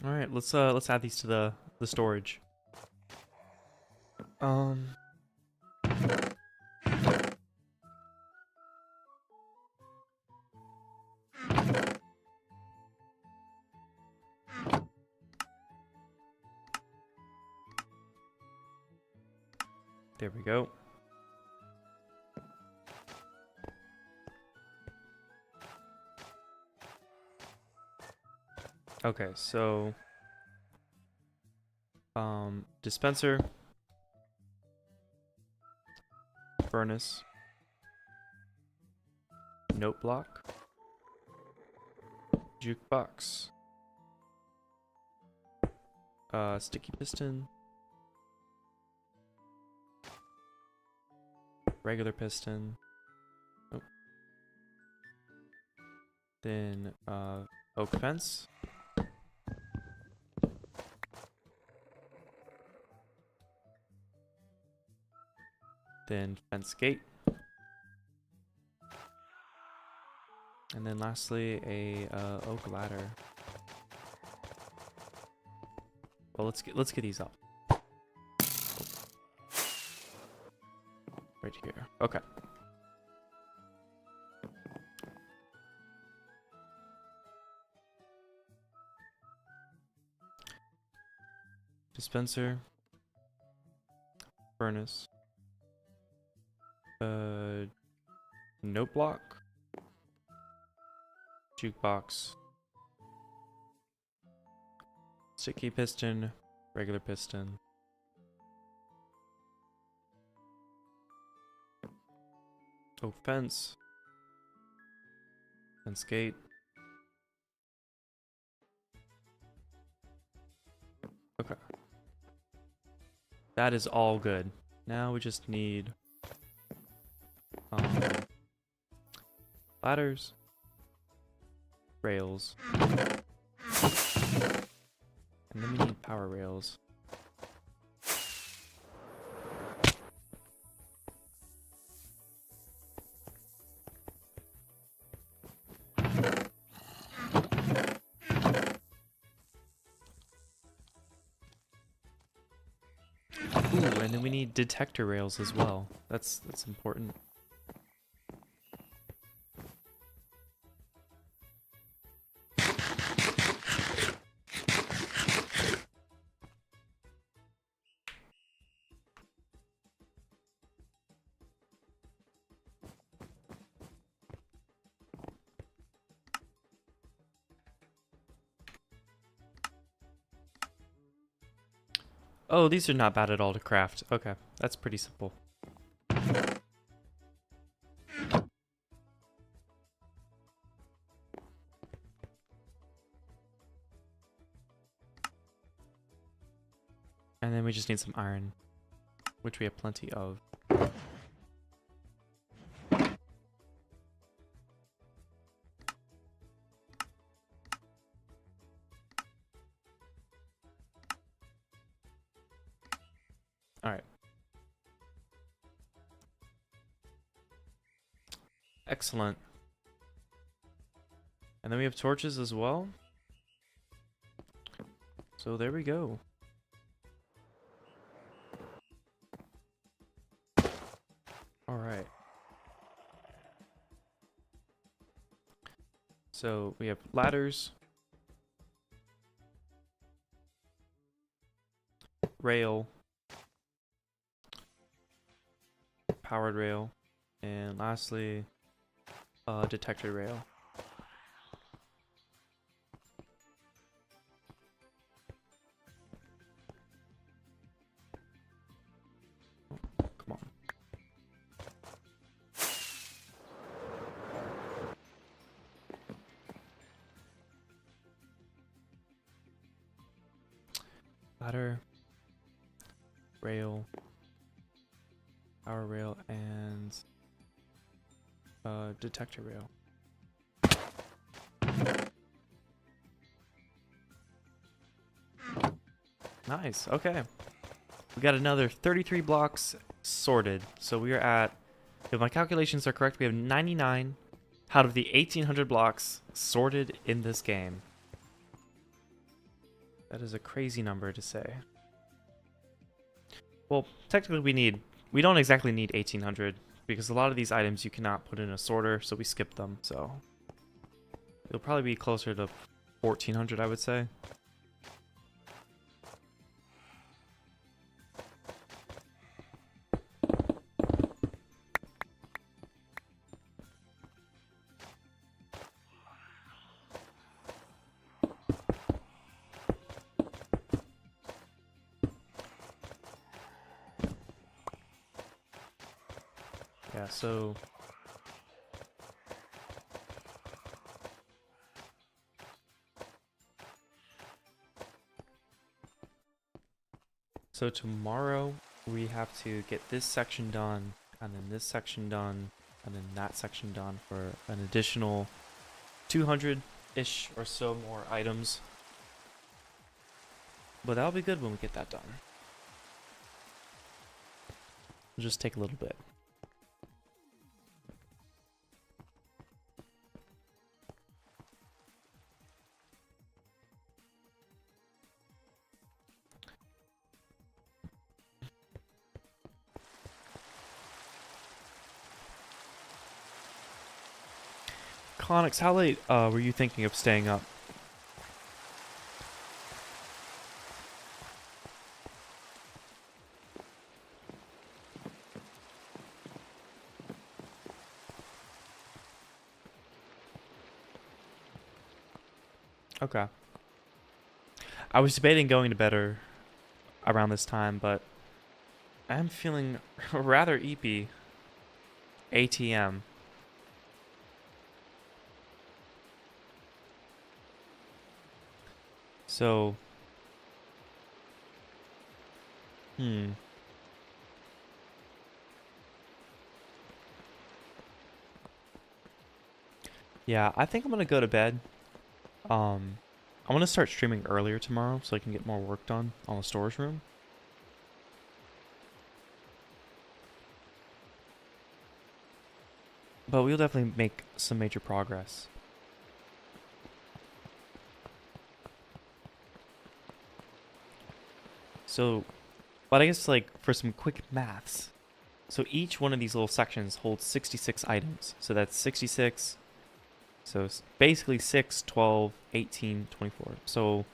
Speaker 1: All right, let's add these to the storage. There we go. Okay, so dispenser, furnace, note block, jukebox, sticky piston, regular piston, oh. Then oak fence, then fence gate, and then lastly a oak ladder. Well, let's get these up. right here. Okay. Dispenser. Furnace. Note block. Jukebox. Sticky piston. Regular piston. Oh, fence. Fence gate. Okay. That is all good. Now we just need ladders, rails, and then we need power rails. Ooh, and then we need detector rails as well. That's important. Oh, these are not bad at all to craft. Okay, that's pretty simple. And then we just need some iron, which we have plenty of. Alright. Excellent. And then we have torches as well. So there we go. Alright. So we have ladders, rail, powered rail, and lastly, detector rail. Come on. Ladder, rail, power rail, and detector rail. Nice. Okay. We got another 33 blocks sorted. So we are at, if my calculations are correct, we have 99 out of the 1800 blocks sorted in this game. That is a crazy number to say. Well, technically we don't exactly need 1800 because a lot of these items you cannot put in a sorter, so we skip them. So it'll probably be closer to 1400, I would say. Yeah, so tomorrow we have to get this section done, and then this section done, and then that section done for an additional 200-ish or so more items. But that'll be good when we get that done. It'll just take a little bit. Connix, how late were you thinking of staying up? Okay. I was debating going to bed around this time, but I'm feeling rather eepy. ATM. So, yeah, I think I'm gonna go to bed. I want to start streaming earlier tomorrow so I can get more work done on the storage room. But we'll definitely make some major progress. So, but I guess like for some quick maths. So each one of these little sections holds 66 items. So that's 66. So it's basically 6, 12, 18, 24. So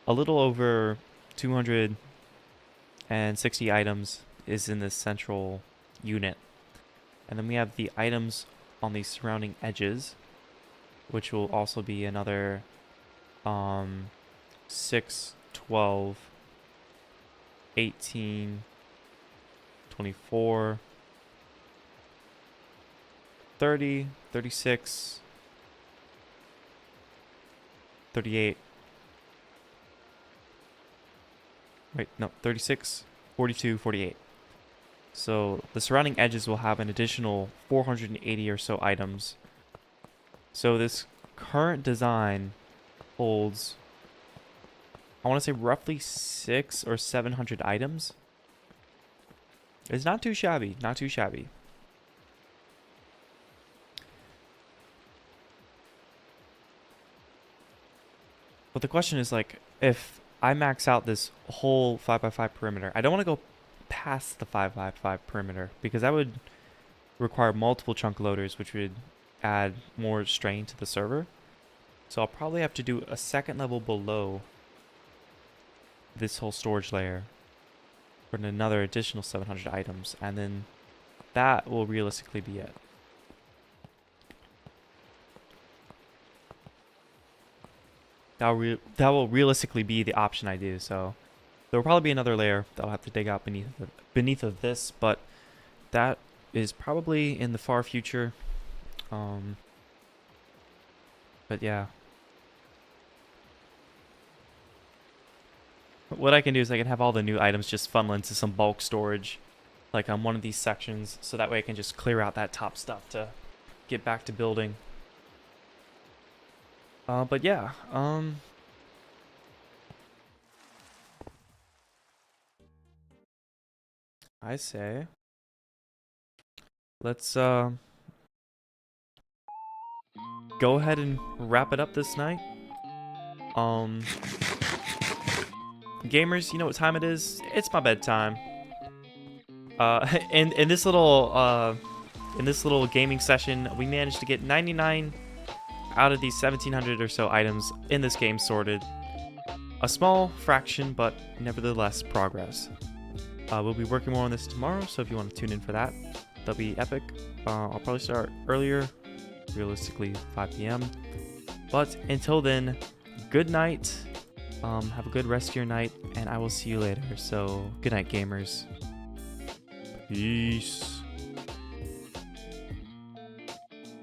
Speaker 1: a little over 260 items is in this central unit. And then we have the items on the surrounding edges, which will also be another 6, 12, 18, 24, 30, 36, 38. Wait, no, 36, 42, 48. So the surrounding edges will have an additional 480 or so items. So this current design holds, I want to say roughly 600 or 700 items. It's not too shabby, not too shabby. But the question is like, if I max out this whole 5x5 perimeter, I don't want to go past the 5x5 perimeter because that would require multiple chunk loaders, which would add more strain to the server. So I'll probably have to do a second level below this whole storage layer for another additional 700 items, and then that will realistically be it. That will realistically be the option I do. So there will probably be another layer that I'll have to dig out beneath of this, but that is probably in the far future. But yeah. What I can do is I can have all the new items just funnel into some bulk storage, like on one of these sections, so that way I can just clear out that top stuff to get back to building. But yeah, I say let's go ahead and wrap it up this night. Gamers, you know what time it is? It's my bedtime. In this little gaming session, we managed to get 99 out of these 1700 or so items in this game sorted. A small fraction, but nevertheless progress. We'll be working more on this tomorrow, so if you want to tune in for that, that'll be epic. I'll probably start earlier, realistically 5 p.m. But until then, good night. Have a good rest of your night, and I will see you later. So, good night, gamers. Peace.